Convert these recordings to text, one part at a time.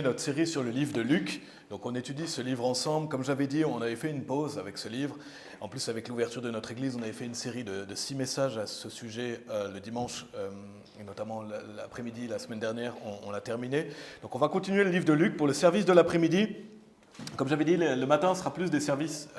Notre série sur le livre de Luc. Donc on étudie ce livre ensemble. Comme j'avais dit, on avait fait une pause avec ce livre. En plus, avec l'ouverture de notre église, on avait fait une série de 6 messages à ce sujet le dimanche, et notamment l'après-midi, la semaine dernière, on l'a terminé. Donc on va continuer le livre de Luc pour le service de l'après-midi. Comme j'avais dit, le matin sera plus des services,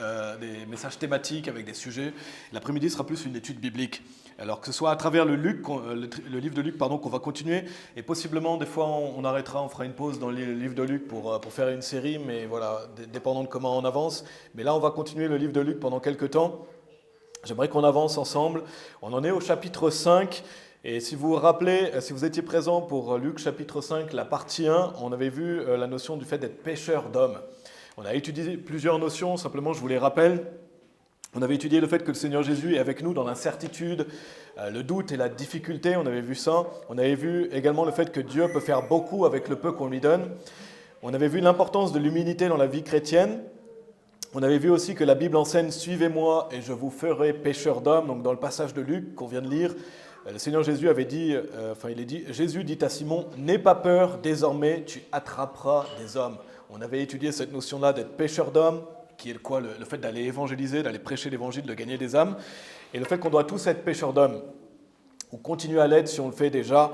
des messages thématiques avec des sujets. L'après-midi sera plus une étude biblique. Alors que ce soit à travers le livre de Luc, qu'on va continuer, et possiblement des fois on arrêtera, on fera une pause dans le livre de Luc pour faire une série, mais voilà, dépendant de comment on avance. Mais là, on va continuer le livre de Luc pendant quelques temps. J'aimerais qu'on avance ensemble. On en est au chapitre 5. Et si vous vous rappelez, si vous étiez présent pour Luc chapitre 5, la partie 1, on avait vu la notion du fait d'être pêcheur d'hommes. On a étudié plusieurs notions, simplement je vous les rappelle. On avait étudié le fait que le Seigneur Jésus est avec nous dans l'incertitude, le doute et la difficulté, on avait vu ça. On avait vu également le fait que Dieu peut faire beaucoup avec le peu qu'on lui donne. On avait vu l'importance de l'humilité dans la vie chrétienne. On avait vu aussi que la Bible enseigne « Suivez-moi et je vous ferai pécheurs d'hommes ». Donc dans le passage de Luc qu'on vient de lire, le Seigneur Jésus avait dit, Jésus dit à Simon « N'aie pas peur, désormais tu attraperas des hommes ». On avait étudié cette notion-là d'être pécheur d'hommes, qui est quoi, le fait d'aller évangéliser, d'aller prêcher l'évangile, de gagner des âmes, et le fait qu'on doit tous être pécheurs d'hommes, ou continuer à l'être si on le fait déjà,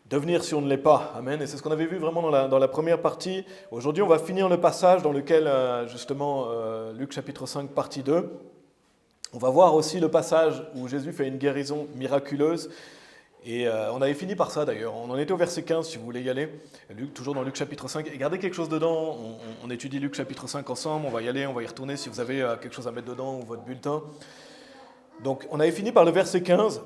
devenir si on ne l'est pas. Amen. Et c'est ce qu'on avait vu vraiment dans la première partie. Aujourd'hui, on va finir le passage dans lequel, justement, Luc chapitre 5, partie 2. On va voir aussi le passage où Jésus fait une guérison miraculeuse. Et on avait fini par ça d'ailleurs. On en était au verset 15 si vous voulez y aller. Toujours dans Luc chapitre 5. Et gardez quelque chose dedans. On étudie Luc chapitre 5 ensemble. On va y aller, on va y retourner si vous avez quelque chose à mettre dedans ou votre bulletin. Donc on avait fini par le verset 15.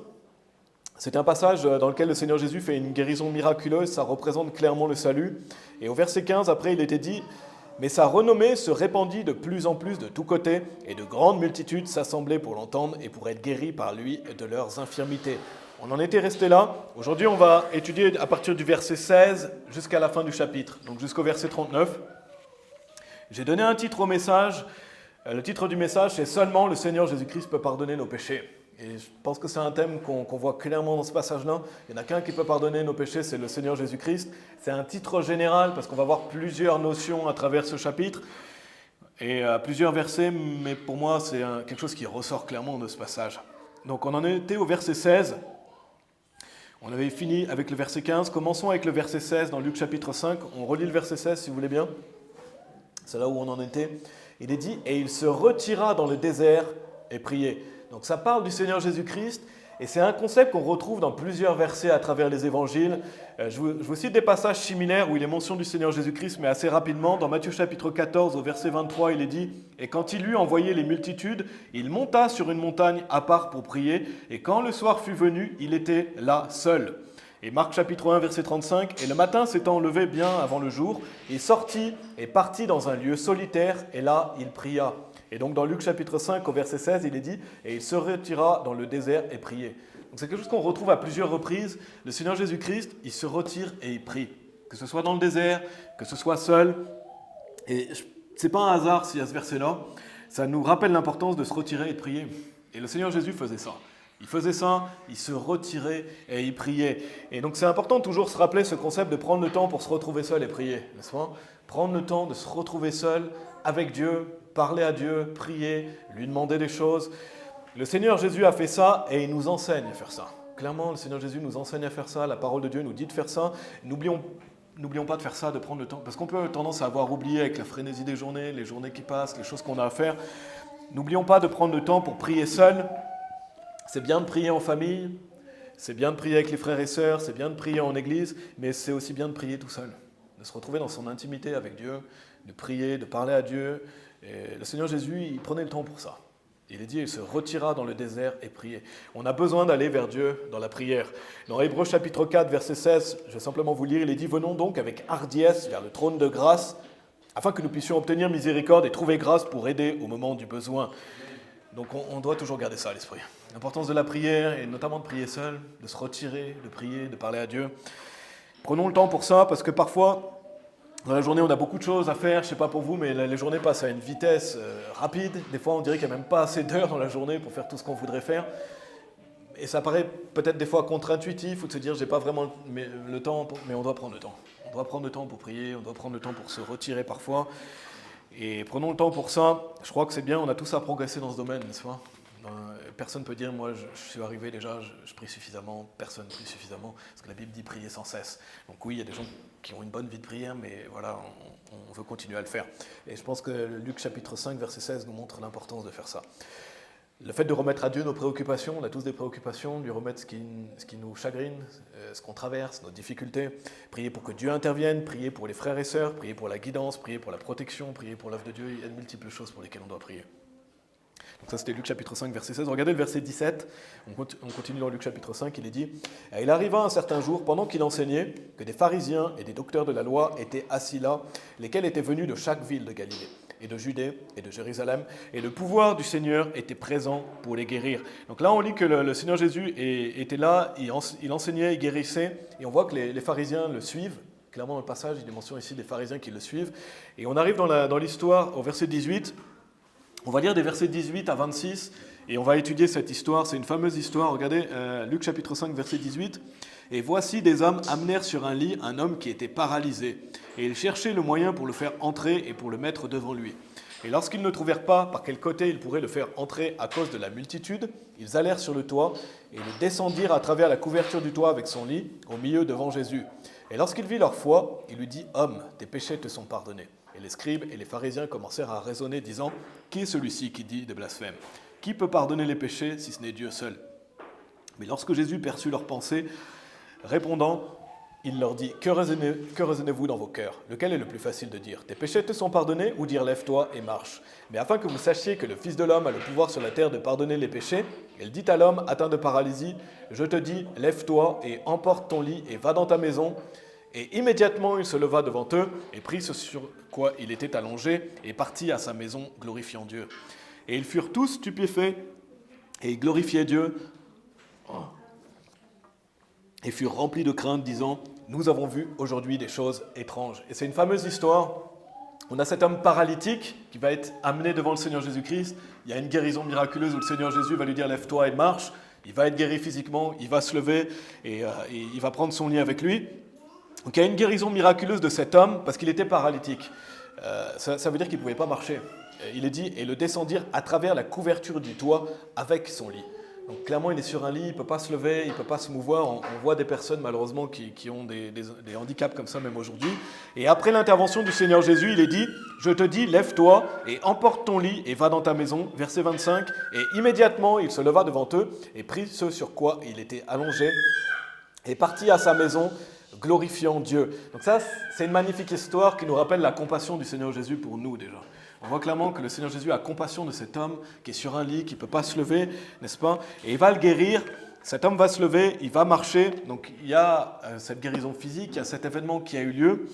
C'est un passage dans lequel le Seigneur Jésus fait une guérison miraculeuse. Ça représente clairement le salut. Et au verset 15, après, il était dit « Mais sa renommée se répandit de plus en plus de tous côtés, et de grandes multitudes s'assemblaient pour l'entendre et pour être guéris par lui de leurs infirmités. » On en était resté là. Aujourd'hui, on va étudier à partir du verset 16 jusqu'à la fin du chapitre, donc jusqu'au verset 39. J'ai donné un titre au message. Le titre du message, c'est « Seulement le Seigneur Jésus-Christ peut pardonner nos péchés ». Et je pense que c'est un thème qu'on voit clairement dans ce passage-là. Il n'y en a qu'un qui peut pardonner nos péchés, c'est le Seigneur Jésus-Christ. C'est un titre général parce qu'on va voir plusieurs notions à travers ce chapitre et plusieurs versets, mais pour moi, c'est quelque chose qui ressort clairement de ce passage. Donc on en était au verset 16. On avait fini avec le verset 15. Commençons avec le verset 16 dans Luc chapitre 5. On relit le verset 16 si vous voulez bien. C'est là où on en était. Il est dit « Et il se retira dans le désert et priait ». Donc ça parle du Seigneur Jésus-Christ et c'est un concept qu'on retrouve dans plusieurs versets à travers les évangiles. Je vous cite des passages similaires où il est mention du Seigneur Jésus-Christ, mais assez rapidement. Dans Matthieu chapitre 14, au verset 23, il est dit « Et quand il eut envoyé les multitudes, il monta sur une montagne à part pour prier, et quand le soir fut venu, il était là seul. » Et Marc chapitre 1, verset 35, « Et le matin s'étant levé bien avant le jour, il sortit et partit dans un lieu solitaire, et là il pria. » Et donc dans Luc chapitre 5, au verset 16, il est dit « Et il se retira dans le désert et priait. » Donc c'est quelque chose qu'on retrouve à plusieurs reprises. Le Seigneur Jésus-Christ, il se retire et il prie. Que ce soit dans le désert, que ce soit seul. Et ce n'est pas un hasard s'il y a ce verset-là. Ça nous rappelle l'importance de se retirer et de prier. Et le Seigneur Jésus faisait ça. Il faisait ça, il se retirait et il priait. Et donc c'est important de toujours se rappeler ce concept de prendre le temps pour se retrouver seul et prier, n'est-ce pas ? Prendre le temps de se retrouver seul avec Dieu, parler à Dieu, prier, lui demander des choses. Le Seigneur Jésus a fait ça et il nous enseigne à faire ça. Clairement, le Seigneur Jésus nous enseigne à faire ça, la parole de Dieu nous dit de faire ça. N'oublions pas de faire ça, de prendre le temps, parce qu'on peut tendance à avoir oublié avec la frénésie des journées, les journées qui passent, les choses qu'on a à faire. N'oublions pas de prendre le temps pour prier seul. C'est bien de prier en famille, c'est bien de prier avec les frères et sœurs, c'est bien de prier en église, mais c'est aussi bien de prier tout seul, de se retrouver dans son intimité avec Dieu, de prier, de parler à Dieu. Et le Seigneur Jésus, il prenait le temps pour ça. Il est dit, il se retira dans le désert et priait. On a besoin d'aller vers Dieu dans la prière. Dans Hébreux chapitre 4, verset 16, je vais simplement vous lire, il est dit « Venons donc avec hardiesse vers le trône de grâce, afin que nous puissions obtenir miséricorde et trouver grâce pour aider au moment du besoin. » Donc on doit toujours garder ça à l'esprit. L'importance de la prière, et notamment de prier seul, de se retirer, de prier, de parler à Dieu. Prenons le temps pour ça, parce que parfois, dans la journée, on a beaucoup de choses à faire. Je ne sais pas pour vous, mais les journées passent à une vitesse rapide. Des fois, on dirait qu'il n'y a même pas assez d'heures dans la journée pour faire tout ce qu'on voudrait faire. Et ça paraît peut-être des fois contre-intuitif, ou de se dire, j'ai pas vraiment le temps, mais on doit prendre le temps. On On doit prendre le temps pour prier, on doit prendre le temps pour se retirer parfois. Et prenons le temps pour ça. Je crois que c'est bien, on a tous à progresser dans ce domaine, n'est-ce pas? Personne ne peut dire, moi je suis arrivé déjà, je prie suffisamment, personne ne prie suffisamment, parce que la Bible dit prier sans cesse. Donc oui, il y a des gens qui ont une bonne vie de prière, mais voilà, on veut continuer à le faire. Et je pense que Luc chapitre 5, verset 16 nous montre l'importance de faire ça. Le fait de remettre à Dieu nos préoccupations, on a tous des préoccupations, lui remettre ce qui nous chagrine, ce qu'on traverse, nos difficultés, prier pour que Dieu intervienne, prier pour les frères et sœurs, prier pour la guidance, prier pour la protection, prier pour l'œuvre de Dieu, il y a de multiples choses pour lesquelles on doit prier. Donc ça c'était Luc chapitre 5 verset 16. Regardez le verset 17, on continue dans Luc chapitre 5, il est dit « Il arriva un certain jour, pendant qu'il enseignait, que des pharisiens et des docteurs de la loi étaient assis là, lesquels étaient venus de chaque ville de Galilée, et de Judée, et de Jérusalem, et le pouvoir du Seigneur était présent pour les guérir. » Donc là on lit que le Seigneur Jésus était là, il enseignait, il guérissait, et on voit que les pharisiens le suivent. Clairement dans le passage, il est mentionné ici des pharisiens qui le suivent. Et on arrive dans l'histoire au verset 18. On va lire des versets 18 à 26 et on va étudier cette histoire. C'est une fameuse histoire. Regardez, Luc chapitre 5, verset 18. « Et voici des hommes amenèrent sur un lit un homme qui était paralysé. Et ils cherchaient le moyen pour le faire entrer et pour le mettre devant lui. Et lorsqu'ils ne trouvèrent pas par quel côté ils pourraient le faire entrer à cause de la multitude, ils allèrent sur le toit et le descendirent à travers la couverture du toit avec son lit, au milieu devant Jésus. Et lorsqu'il vit leur foi, il lui dit « Homme, tes péchés te sont pardonnés. » Et les scribes et les pharisiens commencèrent à raisonner, disant « Qui est celui-ci qui dit des blasphèmes? Qui peut pardonner les péchés si ce n'est Dieu seul ?» Mais lorsque Jésus perçut leurs pensées, répondant, il leur dit « Que raisonnez-vous dans vos cœurs? Lequel est le plus facile de dire? Tes péchés te sont pardonnés ou dire lève-toi et marche? Mais afin que vous sachiez que le Fils de l'homme a le pouvoir sur la terre de pardonner les péchés, il dit à l'homme atteint de paralysie, je te dis, lève-toi et emporte ton lit et va dans ta maison. Et immédiatement il se leva devant eux et prit ce sur quoi il était allongé et partit à sa maison glorifiant Dieu. Et ils furent tous stupéfaits et ils glorifiaient Dieu et furent remplis de crainte, disant « Nous avons vu aujourd'hui des choses étranges. » Et c'est une fameuse histoire. On a cet homme paralytique qui va être amené devant le Seigneur Jésus-Christ. Il y a une guérison miraculeuse où le Seigneur Jésus va lui dire « Lève-toi et marche ». Il va être guéri physiquement, il va se lever et il va prendre son lit avec lui. Donc il y a une guérison miraculeuse de cet homme parce qu'il était paralytique. Ça veut dire qu'il ne pouvait pas marcher. Il est dit « Et le descendirent à travers la couverture du toit avec son lit ». Donc clairement, il est sur un lit, il ne peut pas se lever, il ne peut pas se mouvoir. On voit des personnes malheureusement qui ont des handicaps comme ça même aujourd'hui. Et après l'intervention du Seigneur Jésus, il est dit « Je te dis, lève-toi et emporte ton lit et va dans ta maison. » Verset 25. Et immédiatement, il se leva devant eux et prit ce sur quoi il était allongé et partit à sa maison glorifiant Dieu. Donc ça, c'est une magnifique histoire qui nous rappelle la compassion du Seigneur Jésus pour nous déjà. On voit clairement que le Seigneur Jésus a compassion de cet homme qui est sur un lit, qui ne peut pas se lever, n'est-ce pas? Et il va le guérir. Cet homme va se lever, il va marcher. Donc il y a cette guérison physique, il y a cet événement qui a eu lieu.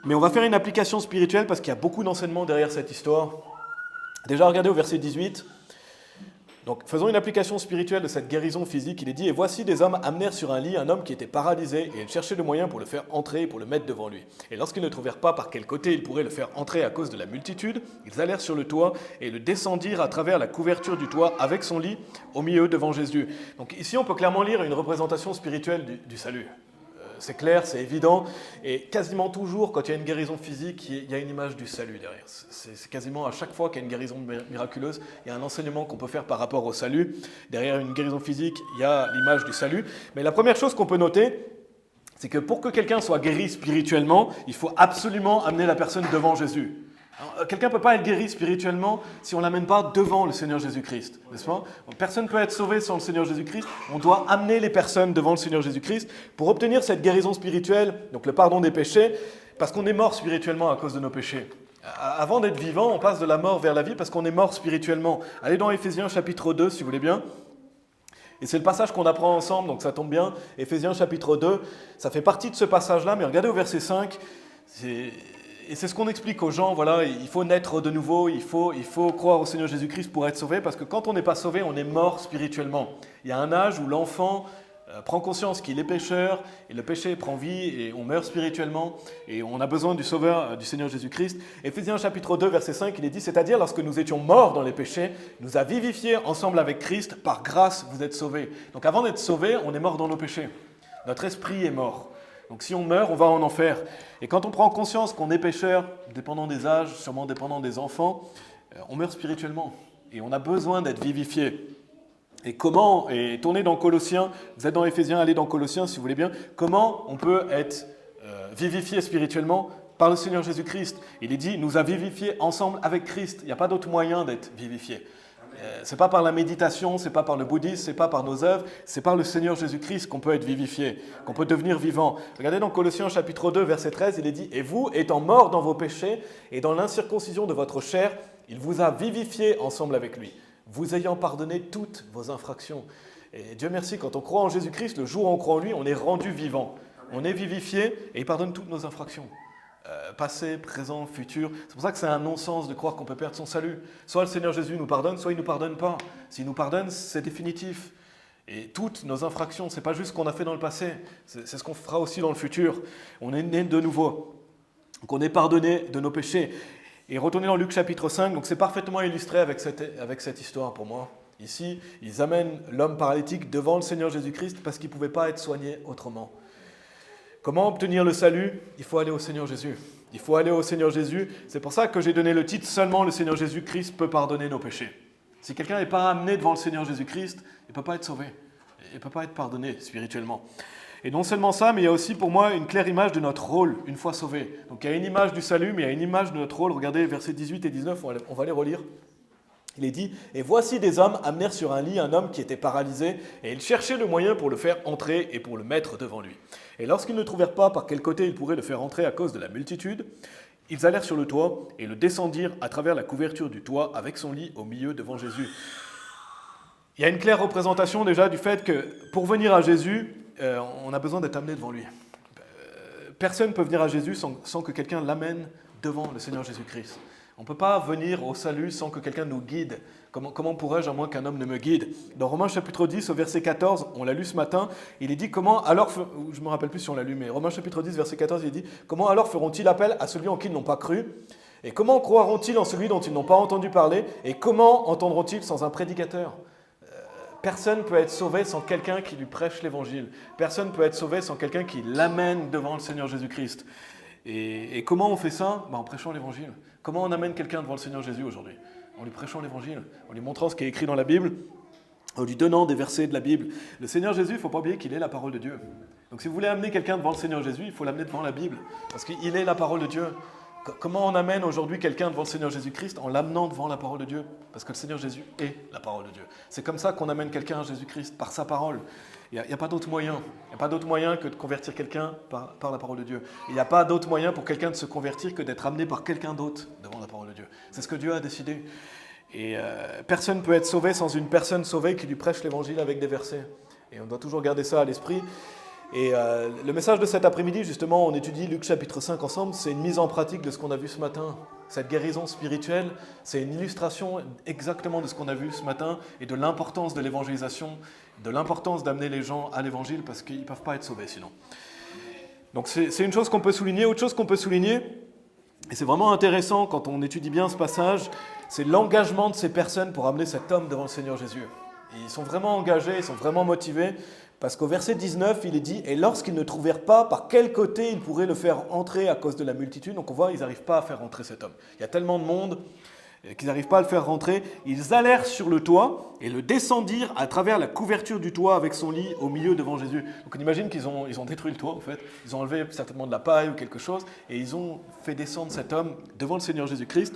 Mais on va faire une application spirituelle parce qu'il y a beaucoup d'enseignements derrière cette histoire. Déjà, regardez au verset 18. Donc, faisons une application spirituelle de cette guérison physique. Il est dit « Et voici des hommes amenèrent sur un lit un homme qui était paralysé et ils cherchaient le moyen pour le faire entrer et pour le mettre devant lui. Et lorsqu'ils ne trouvèrent pas par quel côté ils pourraient le faire entrer à cause de la multitude, ils allèrent sur le toit et le descendirent à travers la couverture du toit avec son lit au milieu devant Jésus. » Donc ici, on peut clairement lire une représentation spirituelle du salut. C'est clair, c'est évident, et quasiment toujours, quand il y a une guérison physique, il y a une image du salut derrière. C'est quasiment à chaque fois qu'il y a une guérison miraculeuse, il y a un enseignement qu'on peut faire par rapport au salut. Derrière une guérison physique, il y a l'image du salut. Mais la première chose qu'on peut noter, c'est que pour que quelqu'un soit guéri spirituellement, il faut absolument amener la personne devant Jésus. Quelqu'un ne peut pas être guéri spirituellement si on ne l'amène pas devant le Seigneur Jésus-Christ, n'est-ce pas? Personne ne peut être sauvé sans le Seigneur Jésus-Christ. On doit amener les personnes devant le Seigneur Jésus-Christ pour obtenir cette guérison spirituelle, donc le pardon des péchés, parce qu'on est mort spirituellement à cause de nos péchés. Avant d'être vivant, on passe de la mort vers la vie parce qu'on est mort spirituellement. Allez dans Éphésiens chapitre 2, si vous voulez bien. Et c'est le passage qu'on apprend ensemble, donc ça tombe bien. Éphésiens chapitre 2, ça fait partie de ce passage-là, mais regardez au verset 5, et c'est ce qu'on explique aux gens, voilà, il faut naître de nouveau, il faut croire au Seigneur Jésus-Christ pour être sauvé, parce que quand on n'est pas sauvé, on est mort spirituellement. Il y a un âge où l'enfant prend conscience qu'il est pécheur, et le péché prend vie, et on meurt spirituellement, et on a besoin du Sauveur, du Seigneur Jésus-Christ. Éphésiens chapitre 2, verset 5, il est dit, c'est-à-dire lorsque nous étions morts dans les péchés, nous a vivifiés ensemble avec Christ, par grâce vous êtes sauvés. Donc avant d'être sauvés, on est mort dans nos péchés. Notre esprit est mort. Donc si on meurt, on va en enfer. Et quand on prend conscience qu'on est pécheur, dépendant des âges, sûrement dépendant des enfants, on meurt spirituellement. Et on a besoin d'être vivifié. Et comment, et tournez dans Colossiens, vous êtes dans Éphésiens, allez dans Colossiens si vous voulez bien, comment on peut être vivifié spirituellement par le Seigneur Jésus-Christ. Il est dit, nous a vivifiés ensemble avec Christ. Il n'y a pas d'autre moyen d'être vivifié. C'est pas par la méditation, c'est pas par le bouddhisme, c'est pas par nos œuvres, c'est par le Seigneur Jésus-Christ qu'on peut être vivifié, qu'on peut devenir vivant. Regardez dans Colossiens chapitre 2, verset 13, il est dit « Et vous, étant morts dans vos péchés et dans l'incirconcision de votre chair, il vous a vivifiés ensemble avec lui, vous ayant pardonné toutes vos infractions. » Et Dieu merci, quand on croit en Jésus-Christ, le jour où on croit en lui, on est rendu vivant. On est vivifié et il pardonne toutes nos infractions. Passé, présent, futur. C'est pour ça que c'est un non-sens de croire qu'on peut perdre son salut. Soit le Seigneur Jésus nous pardonne, soit il ne nous pardonne pas. S'il nous pardonne, c'est définitif. Et toutes nos infractions, ce n'est pas juste ce qu'on a fait dans le passé, c'est ce qu'on fera aussi dans le futur. On est né de nouveau. Donc on est pardonné de nos péchés. Et retournez dans Luc chapitre 5, donc c'est parfaitement illustré avec cette histoire pour moi. Ici, ils amènent l'homme paralytique devant le Seigneur Jésus-Christ parce qu'il ne pouvait pas être soigné autrement. Comment obtenir le salut? Il faut aller au Seigneur Jésus. Il faut aller au Seigneur Jésus. C'est pour ça que j'ai donné le titre « Seulement le Seigneur Jésus-Christ peut pardonner nos péchés ». Si quelqu'un n'est pas amené devant le Seigneur Jésus-Christ, il ne peut pas être sauvé. Il ne peut pas être pardonné spirituellement. Et non seulement ça, mais il y a aussi pour moi une claire image de notre rôle une fois sauvé. Donc il y a une image du salut, mais il y a une image de notre rôle. Regardez versets 18 et 19, on va les relire. Il est dit « Et voici des hommes amenèrent sur un lit un homme qui était paralysé, et ils cherchaient le moyen pour le faire entrer et pour le mettre devant lui. Et lorsqu'ils ne trouvèrent pas par quel côté ils pourraient le faire entrer à cause de la multitude, ils allèrent sur le toit et le descendirent à travers la couverture du toit avec son lit au milieu devant Jésus. » Il y a une claire représentation déjà du fait que pour venir à Jésus, on a besoin d'être amené devant lui. Personne ne peut venir à Jésus sans que quelqu'un l'amène devant le Seigneur Jésus-Christ. On ne peut pas venir au salut sans que quelqu'un nous guide. Comment pourrais-je à moins qu'un homme ne me guide? Dans Romains chapitre 10, au verset 14, on l'a lu ce matin, il est dit comment alors, je ne me rappelle plus si on l'a lu, mais Romains chapitre 10, verset 14, il est dit comment alors feront-ils appel à celui en qui ils n'ont pas cru? Et comment croiront-ils en celui dont ils n'ont pas entendu parler? Et comment entendront-ils sans un prédicateur? Personne ne peut être sauvé sans quelqu'un qui lui prêche l'évangile. Personne ne peut être sauvé sans quelqu'un qui l'amène devant le Seigneur Jésus-Christ. Et comment on fait ça? En prêchant l'évangile. Comment on amène quelqu'un devant le Seigneur Jésus aujourd'hui? En lui prêchant l'évangile, en lui montrant ce qui est écrit dans la Bible, en lui donnant des versets de la Bible. Le Seigneur Jésus, il ne faut pas oublier qu'il est la parole de Dieu. Donc si vous voulez amener quelqu'un devant le Seigneur Jésus, il faut l'amener devant la Bible, parce qu'il est la parole de Dieu. Comment on amène aujourd'hui quelqu'un devant le Seigneur Jésus-Christ? En l'amenant devant la parole de Dieu, parce que le Seigneur Jésus est la parole de Dieu. C'est comme ça qu'on amène quelqu'un à Jésus-Christ, par sa parole. Il n'y a pas d'autre moyen. Il n'y a pas d'autre moyen que de convertir quelqu'un par la parole de Dieu. Il n'y a pas d'autre moyen pour quelqu'un de se convertir que d'être amené par quelqu'un d'autre devant la parole de Dieu. C'est ce que Dieu a décidé. Et personne ne peut être sauvé sans une personne sauvée qui lui prêche l'évangile avec des versets. Et on doit toujours garder ça à l'esprit. Et le message de cet après-midi, justement, on étudie Luc chapitre 5 ensemble, c'est une mise en pratique de ce qu'on a vu ce matin. Cette guérison spirituelle, c'est une illustration exactement de ce qu'on a vu ce matin et de l'importance de l'évangélisation, de l'importance d'amener les gens à l'évangile parce qu'ils ne peuvent pas être sauvés sinon. Donc c'est une chose qu'on peut souligner. Autre chose qu'on peut souligner, et c'est vraiment intéressant quand on étudie bien ce passage, c'est l'engagement de ces personnes pour amener cet homme devant le Seigneur Jésus. Et ils sont vraiment engagés, ils sont vraiment motivés. Parce qu'au verset 19, il est dit « Et lorsqu'ils ne trouvèrent pas par quel côté ils pourraient le faire entrer à cause de la multitude », donc on voit, ils n'arrivent pas à faire entrer cet homme. Il y a tellement de monde qu'ils n'arrivent pas à le faire rentrer. Ils allèrent sur le toit et le descendirent à travers la couverture du toit avec son lit au milieu devant Jésus. Donc on imagine qu'ils ont détruit le toit, en fait. Ils ont enlevé certainement de la paille ou quelque chose et ils ont fait descendre cet homme devant le Seigneur Jésus-Christ.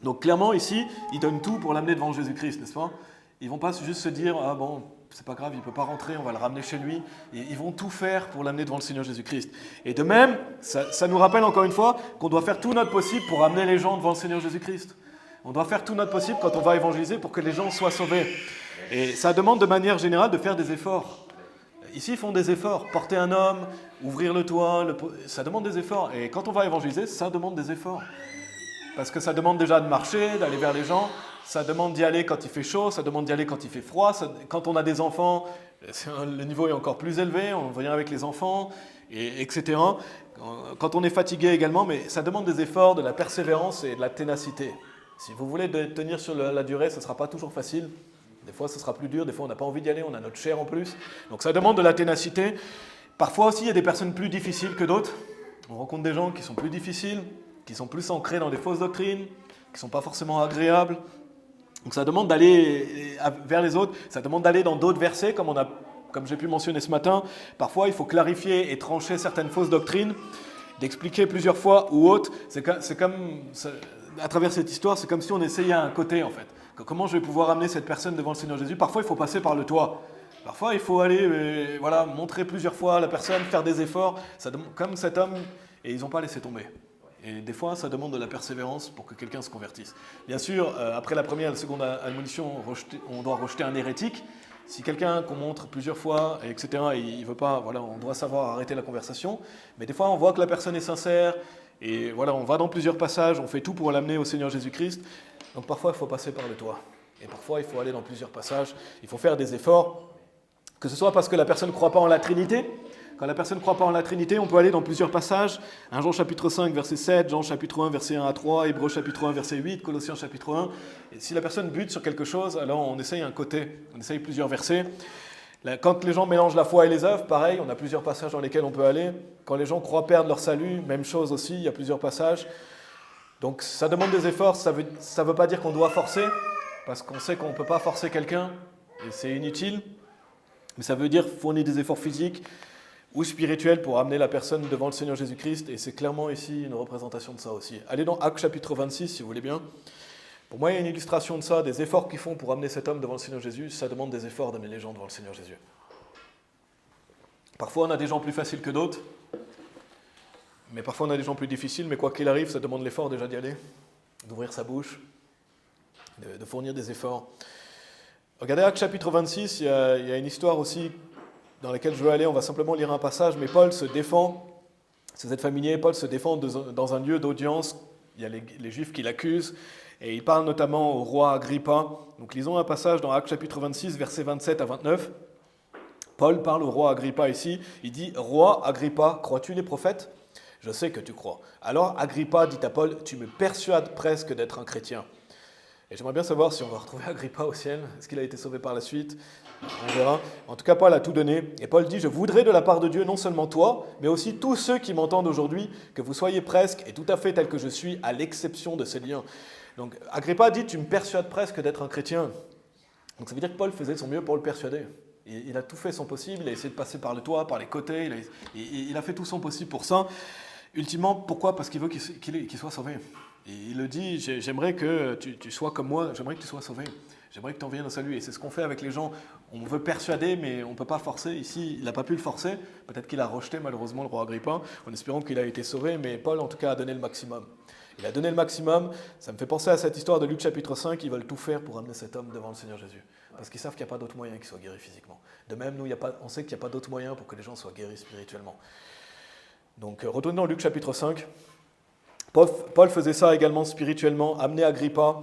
Donc clairement, ici, ils donnent tout pour l'amener devant Jésus-Christ, n'est-ce pas? Ils ne vont pas juste se dire « Ah bon, c'est pas grave, il ne peut pas rentrer, on va le ramener chez lui. » Ils vont tout faire pour l'amener devant le Seigneur Jésus-Christ. Et de même, ça nous rappelle encore une fois qu'on doit faire tout notre possible pour amener les gens devant le Seigneur Jésus-Christ. On doit faire tout notre possible quand on va évangéliser pour que les gens soient sauvés. Et ça demande de manière générale de faire des efforts. Ici, ils font des efforts. Porter un homme, ouvrir le toit, ça demande des efforts. Et quand on va évangéliser, ça demande des efforts. Parce que ça demande déjà de marcher, d'aller vers les gens. Ça demande d'y aller quand il fait chaud, ça demande d'y aller quand il fait froid. Quand on a des enfants, le niveau est encore plus élevé, on vient avec les enfants, etc. Quand on est fatigué également, mais ça demande des efforts, de la persévérance et de la ténacité. Si vous voulez tenir sur la durée, ce ne sera pas toujours facile. Des fois, ce sera plus dur, des fois, on n'a pas envie d'y aller, on a notre chair en plus. Donc ça demande de la ténacité. Parfois aussi, il y a des personnes plus difficiles que d'autres. On rencontre des gens qui sont plus difficiles, qui sont plus ancrés dans des fausses doctrines, qui ne sont pas forcément agréables. Donc ça demande d'aller vers les autres, ça demande d'aller dans d'autres versets, comme j'ai pu mentionner ce matin. Parfois, il faut clarifier et trancher certaines fausses doctrines, d'expliquer plusieurs fois ou autres. À travers cette histoire, c'est comme si on essayait un côté, en fait. Comment je vais pouvoir amener cette personne devant le Seigneur Jésus? Parfois, il faut passer par le toit. Parfois, il faut aller montrer plusieurs fois à la personne, faire des efforts. Comme cet homme, et ils n'ont pas laissé tomber. Et des fois, ça demande de la persévérance pour que quelqu'un se convertisse. Bien sûr, après la première et la seconde admonition, on doit rejeter un hérétique. Si quelqu'un qu'on montre plusieurs fois, etc., et il ne veut pas, on doit savoir arrêter la conversation. Mais des fois, on voit que la personne est sincère, et on va dans plusieurs passages, on fait tout pour l'amener au Seigneur Jésus-Christ. Donc parfois, il faut passer par le toit. Et parfois, il faut aller dans plusieurs passages. Il faut faire des efforts, que ce soit parce que la personne ne croit pas en la Trinité. Quand la personne ne croit pas en la Trinité, on peut aller dans plusieurs passages. 1 Jean chapitre 5, verset 7, Jean chapitre 1, verset 1 à 3, Hébreux chapitre 1, verset 8, Colossiens chapitre 1. Et si la personne bute sur quelque chose, alors on essaye un côté, on essaye plusieurs versets. Quand les gens mélangent la foi et les œuvres, pareil, on a plusieurs passages dans lesquels on peut aller. Quand les gens croient perdre leur salut, même chose aussi, il y a plusieurs passages. Donc ça demande des efforts, ça veut pas dire qu'on doit forcer, parce qu'on sait qu'on ne peut pas forcer quelqu'un, et c'est inutile. Mais ça veut dire fournir des efforts physiques ou spirituels pour amener la personne devant le Seigneur Jésus-Christ. Et c'est clairement ici une représentation de ça aussi. Allez dans Actes chapitre 26, si vous voulez bien. Pour moi, il y a une illustration de ça, des efforts qu'ils font pour amener cet homme devant le Seigneur Jésus. Ça demande des efforts d'amener les gens devant le Seigneur Jésus. Parfois, on a des gens plus faciles que d'autres. Mais parfois, on a des gens plus difficiles. Mais quoi qu'il arrive, ça demande l'effort déjà d'y aller, d'ouvrir sa bouche, de fournir des efforts. Regardez Actes chapitre 26, il y a une histoire aussi dans laquelle je veux aller. On va simplement lire un passage, mais Paul se défend. Si vous êtes familier, Paul se défend dans un lieu d'audience. Il y a les Juifs qui l'accusent, et il parle notamment au roi Agrippa. Donc lisons un passage dans Actes chapitre 26, versets 27 à 29. Paul parle au roi Agrippa ici. Il dit « Roi Agrippa, crois-tu les prophètes ? Je sais que tu crois. » Alors Agrippa dit à Paul « Tu me persuades presque d'être un chrétien. » Et j'aimerais bien savoir si on va retrouver Agrippa au ciel. Est-ce qu'il a été sauvé par la suite? On verra. En tout cas, Paul a tout donné. Et Paul dit, je voudrais de la part de Dieu, non seulement toi, mais aussi tous ceux qui m'entendent aujourd'hui, que vous soyez presque et tout à fait tel que je suis, à l'exception de ces liens. Donc Agrippa dit, tu me persuades presque d'être un chrétien. Donc ça veut dire que Paul faisait de son mieux pour le persuader. Il a tout fait son possible, il a essayé de passer par le toit, par les côtés, il a fait tout son possible pour ça. Ultimement, pourquoi? Parce qu'il veut qu'il soit sauvé. Et il le dit, j'aimerais que tu sois comme moi, j'aimerais que tu sois sauvé. J'aimerais que tu en viennes au salut. Et c'est ce qu'on fait avec les gens. On veut persuader, mais on ne peut pas forcer. Ici, il n'a pas pu le forcer. Peut-être qu'il a rejeté malheureusement le roi Agrippa, en espérant qu'il a été sauvé. Mais Paul, en tout cas, a donné le maximum. Il a donné le maximum. Ça me fait penser à cette histoire de Luc chapitre 5. Ils veulent tout faire pour amener cet homme devant le Seigneur Jésus. Parce qu'ils savent qu'il n'y a pas d'autre moyen qu'il soit guéri physiquement. De même, nous, on sait qu'il n'y a pas d'autre moyen pour que les gens soient guéris spirituellement. Donc, retournons dans Luc chapitre 5. Paul faisait ça également spirituellement, amener Agrippa.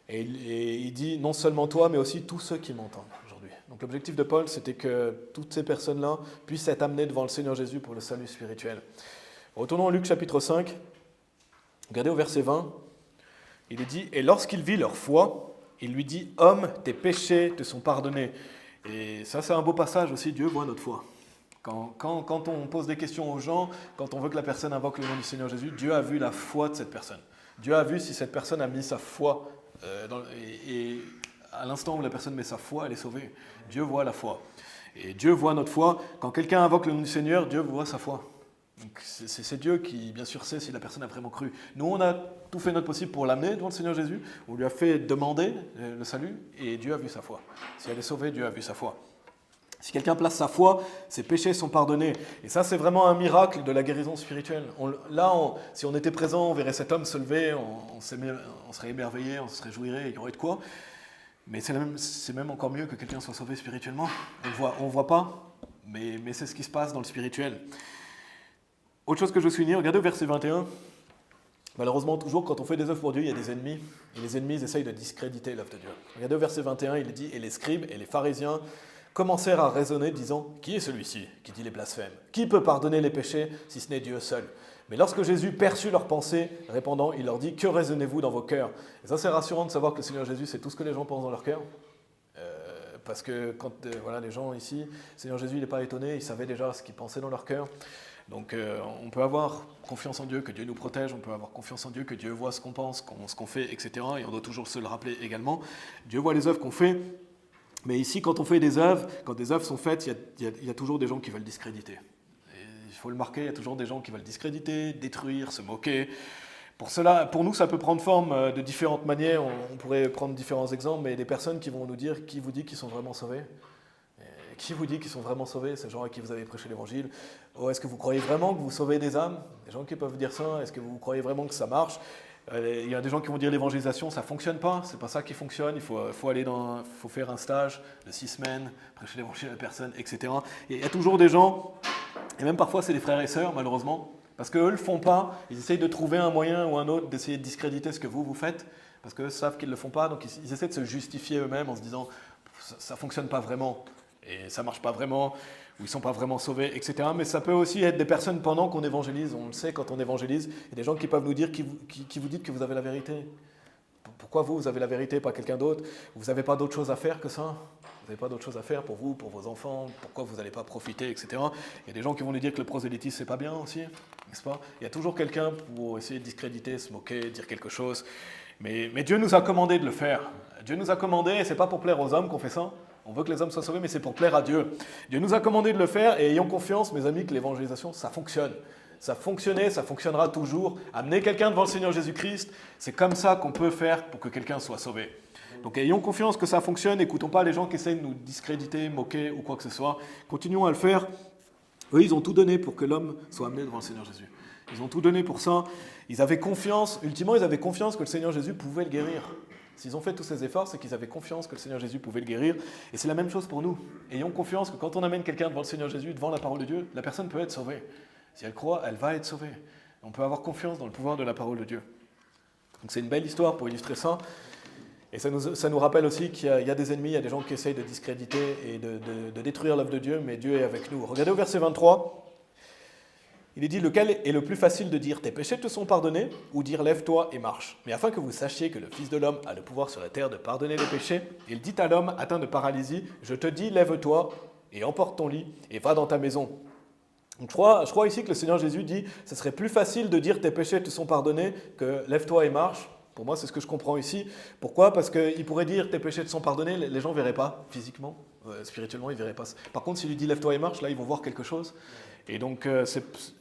Et il dit non seulement toi, mais aussi tous ceux qui m'entendent aujourd'hui. Donc l'objectif de Paul, c'était que toutes ces personnes-là puissent être amenées devant le Seigneur Jésus pour le salut spirituel. Retournons à Luc chapitre 5. Regardez au verset 20. Il est dit, et lorsqu'il vit leur foi, il lui dit, homme, tes péchés te sont pardonnés. Et ça, c'est un beau passage aussi, Dieu voit notre foi. Quand on pose des questions aux gens, quand on veut que la personne invoque le nom du Seigneur Jésus, Dieu a vu la foi de cette personne. Dieu a vu si cette personne a mis sa foi, et à l'instant où la personne met sa foi, elle est sauvée. Dieu voit la foi. Et Dieu voit notre foi. Quand quelqu'un invoque le nom du Seigneur, Dieu voit sa foi. Donc c'est Dieu qui, bien sûr, sait si la personne a vraiment cru. Nous, on a tout fait notre possible pour l'amener devant le Seigneur Jésus. On lui a fait demander le salut, et Dieu a vu sa foi. Si elle est sauvée, Dieu a vu sa foi. Si quelqu'un place sa foi, ses péchés sont pardonnés. Et ça, c'est vraiment un miracle de la guérison spirituelle. Si on était présent, on verrait cet homme se lever, on serait émerveillé, on se réjouirait, il y aurait de quoi. Mais c'est même encore mieux que quelqu'un soit sauvé spirituellement. On ne voit pas, mais c'est ce qui se passe dans le spirituel. Autre chose que je veux souligner, regardez au verset 21. Malheureusement, toujours, quand on fait des œuvres pour Dieu, il y a des ennemis. Et les ennemis essayent de discréditer l'œuvre de Dieu. Regardez au verset 21, il dit « Et les scribes et les pharisiens commencèrent à raisonner, disant « Qui est celui-ci qui dit les blasphèmes? Qui peut pardonner les péchés si ce n'est Dieu seul ?» Mais lorsque Jésus perçut leurs pensées, répondant, il leur dit « Que raisonnez-vous dans vos cœurs ?» Et ça, c'est rassurant de savoir que le Seigneur Jésus sait tout ce que les gens pensent dans leur cœur. parce que quand voilà, les gens ici, le Seigneur Jésus, il n'est pas étonné, il savait déjà ce qu'ils pensaient dans leur cœur. Donc on peut avoir confiance en Dieu, que Dieu nous protège, on peut avoir confiance en Dieu, que Dieu voit ce qu'on pense, ce qu'on fait, etc. Et on doit toujours se le rappeler également. Dieu voit les œuvres qu'on fait, mais ici, quand on fait des œuvres, quand des œuvres sont faites, il y a toujours des gens qui veulent discréditer. Et il faut le marquer, il y a toujours des gens qui veulent discréditer, détruire, se moquer. Pour nous, ça peut prendre forme de différentes manières. On pourrait prendre différents exemples, mais des personnes qui vont nous dire qui vous dit qu'ils sont vraiment sauvés. Qui vous dit qu'ils sont vraiment sauvés, ces gens à qui vous avez prêché l'évangile? Oh, est-ce que vous croyez vraiment que vous sauvez des âmes? Des gens qui peuvent dire ça, est-ce que vous croyez vraiment que ça marche? Il y a des gens qui vont dire l'évangélisation, ça ne fonctionne pas, c'est pas ça qui fonctionne, il faut faire un stage de 6 semaines, prêcher l'évangile à la personne, etc. Et il y a toujours des gens, et même parfois c'est des frères et sœurs malheureusement, parce qu'eux ne le font pas, ils essayent de trouver un moyen ou un autre d'essayer de discréditer ce que vous faites, parce qu'eux savent qu'ils ne le font pas, donc ils essaient de se justifier eux-mêmes en se disant ça ne fonctionne pas vraiment. Et ça ne marche pas vraiment, ou ils ne sont pas vraiment sauvés, etc. Mais ça peut aussi être des personnes pendant qu'on évangélise. On le sait quand on évangélise. Il y a des gens qui peuvent nous dire, qui vous dites que vous avez la vérité. Pourquoi vous avez la vérité, pas quelqu'un d'autre? Vous n'avez pas d'autre chose à faire que ça? Vous n'avez pas d'autre chose à faire pour vous, pour vos enfants? Pourquoi vous n'allez pas profiter, etc. Il y a des gens qui vont nous dire que le prosélytisme, c'est pas bien aussi, n'est-ce pas? Il y a toujours quelqu'un pour essayer de discréditer, se moquer, dire quelque chose. Mais Dieu nous a commandé de le faire. Dieu nous a commandé, et ce n'est pas pour plaire aux hommes qu'on fait ça. On veut que les hommes soient sauvés, mais c'est pour plaire à Dieu. Dieu nous a commandé de le faire, et ayons confiance, mes amis, que l'évangélisation, ça fonctionne. Ça fonctionnait, ça fonctionnera toujours. Amener quelqu'un devant le Seigneur Jésus-Christ, c'est comme ça qu'on peut faire pour que quelqu'un soit sauvé. Donc ayons confiance que ça fonctionne, n'écoutons pas les gens qui essayent de nous discréditer, moquer ou quoi que ce soit. Continuons à le faire. Eux, ils ont tout donné pour que l'homme soit amené devant le Seigneur Jésus. Ils ont tout donné pour ça. Ils avaient confiance, ultimement, ils avaient confiance que le Seigneur Jésus pouvait le guérir. S'ils ont fait tous ces efforts, c'est qu'ils avaient confiance que le Seigneur Jésus pouvait le guérir. Et c'est la même chose pour nous. Ayons confiance que quand on amène quelqu'un devant le Seigneur Jésus, devant la parole de Dieu, la personne peut être sauvée. Si elle croit, elle va être sauvée. On peut avoir confiance dans le pouvoir de la parole de Dieu. Donc c'est une belle histoire pour illustrer ça. Et ça nous rappelle aussi qu'il y a des ennemis, il y a des gens qui essayent de discréditer et de détruire l'œuvre de Dieu, mais Dieu est avec nous. Regardez au verset 23. Il est dit, lequel est le plus facile de dire tes péchés te sont pardonnés, ou dire lève-toi et marche. Mais afin que vous sachiez que le Fils de l'homme a le pouvoir sur la terre de pardonner les péchés, il dit à l'homme atteint de paralysie, je te dis lève-toi et emporte ton lit et va dans ta maison. Donc je crois ici que le Seigneur Jésus dit, ce serait plus facile de dire tes péchés te sont pardonnés que lève-toi et marche. Pour moi, c'est ce que je comprends ici. Pourquoi? Parce qu'il pourrait dire tes péchés te sont pardonnés, les gens ne verraient pas physiquement, spirituellement, ils ne verraient pas. Par contre, s'il lui dit lève-toi et marche, là, ils vont voir quelque chose. Et donc,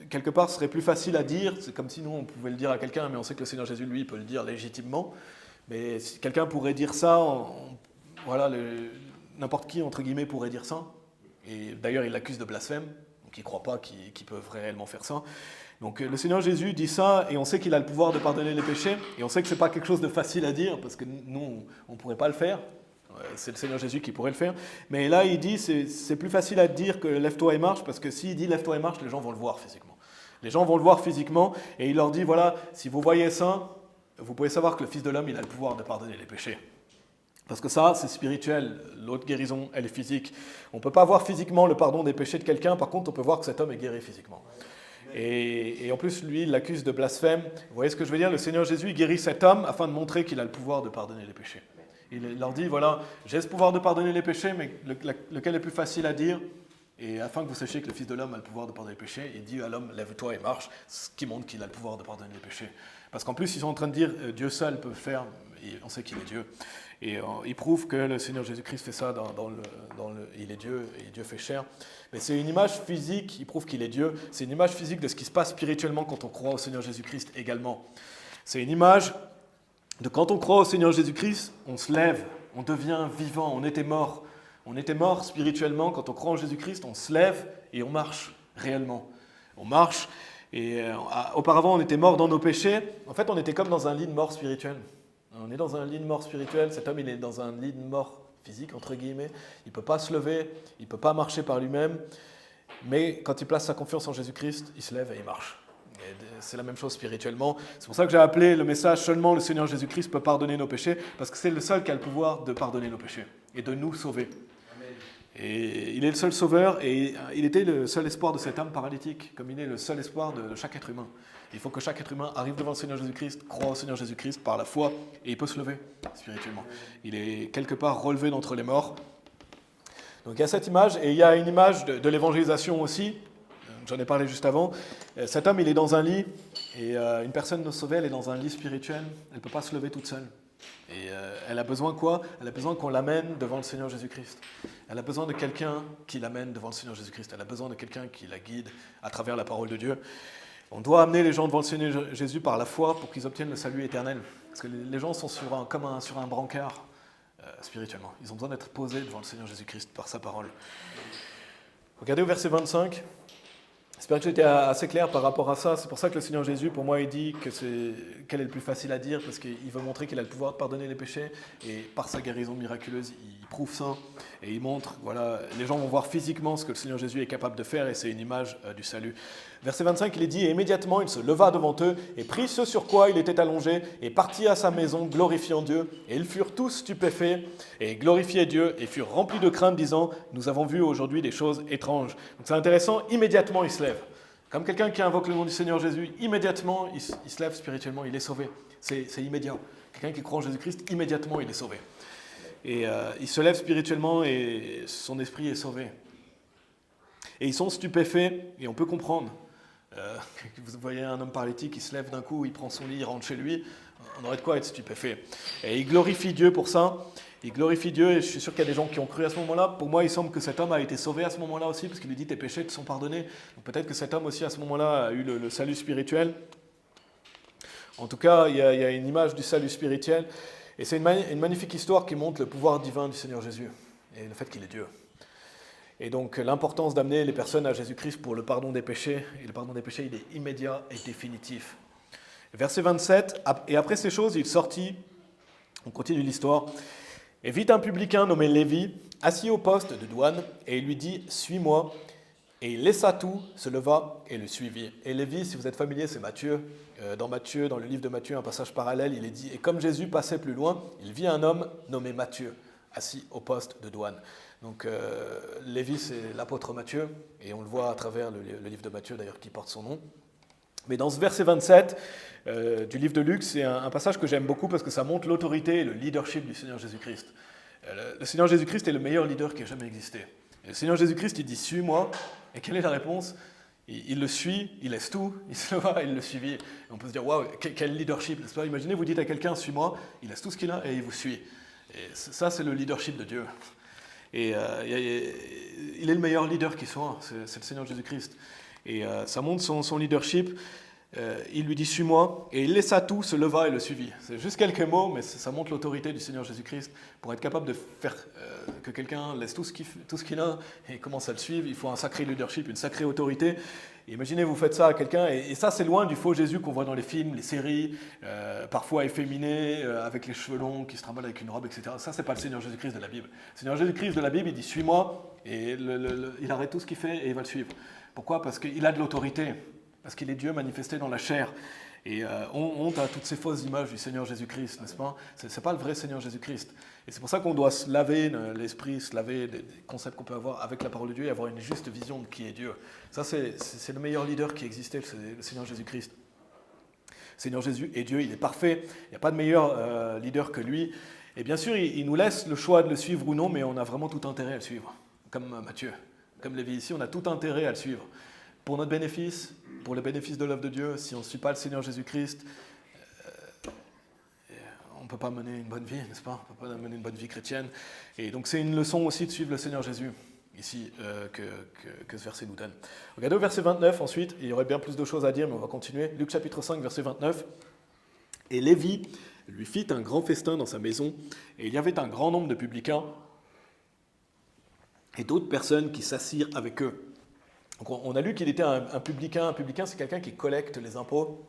quelque part, ce serait plus facile à dire. C'est comme si nous, on pouvait le dire à quelqu'un, mais on sait que le Seigneur Jésus, lui, peut le dire légitimement. Mais si quelqu'un pourrait dire ça, voilà, n'importe qui, entre guillemets, pourrait dire ça. Et d'ailleurs, il l'accuse de blasphème. Donc, il ne croit pas qu'ils peuvent réellement faire ça. Donc, le Seigneur Jésus dit ça, et on sait qu'il a le pouvoir de pardonner les péchés. Et on sait que ce n'est pas quelque chose de facile à dire, parce que nous, on ne pourrait pas le faire. C'est le Seigneur Jésus qui pourrait le faire. Mais là, il dit, c'est plus facile à dire que lève-toi et marche, parce que s'il dit lève-toi et marche, les gens vont le voir physiquement. Les gens vont le voir physiquement, et il leur dit, voilà, si vous voyez ça, vous pouvez savoir que le Fils de l'homme, il a le pouvoir de pardonner les péchés. Parce que ça, c'est spirituel. L'autre guérison, elle est physique. On ne peut pas voir physiquement le pardon des péchés de quelqu'un, par contre, on peut voir que cet homme est guéri physiquement. Et en plus, lui, il l'accuse de blasphème. Vous voyez ce que je veux dire? Le Seigneur Jésus guérit cet homme afin de montrer qu'il a le pouvoir de pardonner les péchés. Il leur dit, voilà, j'ai ce pouvoir de pardonner les péchés, mais lequel est plus facile à dire? Et afin que vous sachiez que le Fils de l'homme a le pouvoir de pardonner les péchés, il dit à l'homme, lève-toi et marche, ce qui montre qu'il a le pouvoir de pardonner les péchés. Parce qu'en plus, ils sont en train de dire, Dieu seul peut faire, et on sait qu'il est Dieu. Et il prouve que le Seigneur Jésus-Christ fait ça il est Dieu, et Dieu fait chair. Mais c'est une image physique, il prouve qu'il est Dieu, c'est une image physique de ce qui se passe spirituellement quand on croit au Seigneur Jésus-Christ également. C'est une image de quand on croit au Seigneur Jésus-Christ, on se lève, on devient vivant, on était mort. On était mort spirituellement, quand on croit en Jésus-Christ, on se lève et on marche réellement. On marche, et auparavant on était mort dans nos péchés, en fait on était comme dans un lit de mort spirituel. On est dans un lit de mort spirituel, cet homme il est dans un lit de mort physique, entre guillemets, il ne peut pas se lever, il ne peut pas marcher par lui-même, mais quand il place sa confiance en Jésus-Christ, il se lève et il marche. Et c'est la même chose spirituellement. C'est pour ça que j'ai appelé le message « Seulement le Seigneur Jésus-Christ peut pardonner nos péchés », parce que c'est le seul qui a le pouvoir de pardonner nos péchés et de nous sauver. Amen. Et il est le seul sauveur et il était le seul espoir de cet homme paralytique, comme il est le seul espoir de chaque être humain. Il faut que chaque être humain arrive devant le Seigneur Jésus-Christ, croit au Seigneur Jésus-Christ par la foi, et il peut se lever spirituellement. Il est quelque part relevé d'entre les morts. Donc il y a cette image, et il y a une image de l'évangélisation aussi. J'en ai parlé juste avant. Cet homme, il est dans un lit, et une personne non sauvée, elle est dans un lit spirituel. Elle ne peut pas se lever toute seule. Et elle a besoin de quoi? Elle a besoin qu'on l'amène devant le Seigneur Jésus-Christ. Elle a besoin de quelqu'un qui l'amène devant le Seigneur Jésus-Christ. Elle a besoin de quelqu'un qui la guide à travers la parole de Dieu. On doit amener les gens devant le Seigneur Jésus par la foi pour qu'ils obtiennent le salut éternel. Parce que les gens sont sur un brancard spirituellement. Ils ont besoin d'être posés devant le Seigneur Jésus-Christ par sa parole. Regardez au verset 25. J'espère que j'ai été assez clair par rapport à ça. C'est pour ça que le Seigneur Jésus, pour moi, il dit quel est le plus facile à dire, parce qu'il veut montrer qu'il a le pouvoir de pardonner les péchés, et par sa guérison miraculeuse, il prouve ça, et il montre, voilà, les gens vont voir physiquement ce que le Seigneur Jésus est capable de faire, et c'est une image du salut. Verset 25, il est dit, et immédiatement il se leva devant eux, et prit ce sur quoi il était allongé, et partit à sa maison, glorifiant Dieu, et ils furent tous stupéfaits, et glorifiaient Dieu, et furent remplis de crainte, disant, nous avons vu aujourd'hui des choses étranges. Donc c'est intéressant, immédiatement il se lève. Comme quelqu'un qui invoque le nom du Seigneur Jésus, immédiatement il se lève spirituellement, il est sauvé. C'est immédiat. Quelqu'un qui croit en Jésus-Christ, immédiatement il est sauvé. Et il se lève spirituellement et son esprit est sauvé. Et ils sont stupéfaits, et on peut comprendre. Vous voyez un homme paralytique, il se lève d'un coup, il prend son lit, il rentre chez lui, on aurait de quoi être stupéfait. Et il glorifie Dieu pour ça, il glorifie Dieu, et je suis sûr qu'il y a des gens qui ont cru à ce moment-là. Pour moi, il semble que cet homme a été sauvé à ce moment-là aussi, parce qu'il lui dit tes péchés te sont pardonnés. Donc peut-être que cet homme aussi à ce moment-là a eu le salut spirituel. En tout cas, il y a une image du salut spirituel, et c'est une magnifique histoire qui montre le pouvoir divin du Seigneur Jésus, et le fait qu'il est Dieu. Et donc l'importance d'amener les personnes à Jésus-Christ pour le pardon des péchés. Et le pardon des péchés, il est immédiat et définitif. Verset 27, et après ces choses, il sortit, on continue l'histoire, et vit un publicain nommé Lévi, assis au poste de douane, et il lui dit « Suis-moi ». Et il laissa tout, se leva et le suivit. Et Lévi, si vous êtes familier, c'est Matthieu. Dans le livre de Matthieu, un passage parallèle, il est dit « Et comme Jésus passait plus loin, il vit un homme nommé Matthieu, assis au poste de douane ». Donc Lévi, c'est l'apôtre Matthieu, et on le voit à travers le livre de Matthieu d'ailleurs qui porte son nom. Mais dans ce verset 27 du livre de Luc, c'est un passage que j'aime beaucoup parce que ça montre l'autorité et le leadership du Seigneur Jésus-Christ. Le Seigneur Jésus-Christ est le meilleur leader qui ait jamais existé. Et le Seigneur Jésus-Christ, il dit « Suis-moi ». Et quelle est la réponse? Il le suit, il laisse tout, il se va, il le suit. Et on peut se dire « Waouh, quel leadership !» n'est-ce pas? Imaginez, vous dites à quelqu'un « Suis-moi », il laisse tout ce qu'il a et il vous suit. Et ça, c'est le leadership de Dieu. Et il est le meilleur leader qui soit, c'est le Seigneur Jésus-Christ. Et ça montre son leadership. Il lui dit « Suis-moi » et il laissa tout, se leva et le suivit. C'est juste quelques mots, mais ça montre l'autorité du Seigneur Jésus-Christ. Pour être capable de faire que quelqu'un laisse tout ce qu'il a et commence à le suivre, il faut un sacré leadership, une sacrée autorité. Et imaginez, vous faites ça à quelqu'un, et ça c'est loin du faux Jésus qu'on voit dans les films, les séries, parfois efféminé, avec les cheveux longs, qui se trimballe avec une robe, etc. Ça, c'est pas le Seigneur Jésus-Christ de la Bible. Le Seigneur Jésus-Christ de la Bible, il dit « Suis-moi » et il arrête tout ce qu'il fait et il va le suivre. Pourquoi? Parce qu'il a de l'autorité. Parce qu'il est Dieu manifesté dans la chair. Et honte à toutes ces fausses images du Seigneur Jésus-Christ, n'est-ce pas? Ce n'est pas le vrai Seigneur Jésus-Christ. Et c'est pour ça qu'on doit se laver l'esprit, se laver des concepts qu'on peut avoir avec la parole de Dieu et avoir une juste vision de qui est Dieu. Ça, c'est le meilleur leader qui existait, le Seigneur Jésus-Christ. Le Seigneur Jésus est Dieu, il est parfait. Il n'y a pas de meilleur leader que lui. Et bien sûr, il nous laisse le choix de le suivre ou non, mais on a vraiment tout intérêt à le suivre. Comme Matthieu, comme Lévi ici, on a tout intérêt à le suivre. Pour notre bénéfice, pour le bénéfice de l'œuvre de Dieu, si on ne suit pas le Seigneur Jésus-Christ, on ne peut pas mener une bonne vie, n'est-ce pas? On ne peut pas mener une bonne vie chrétienne. Et donc c'est une leçon aussi de suivre le Seigneur Jésus, ici, que ce verset nous donne. Regardez au verset 29 ensuite, il y aurait bien plus de choses à dire, mais on va continuer. Luc chapitre 5, verset 29. « Et Lévi lui fit un grand festin dans sa maison, et il y avait un grand nombre de publicains et d'autres personnes qui s'assirent avec eux. » Donc on a lu qu'il était un publicain. Un publicain, c'est quelqu'un qui collecte les impôts.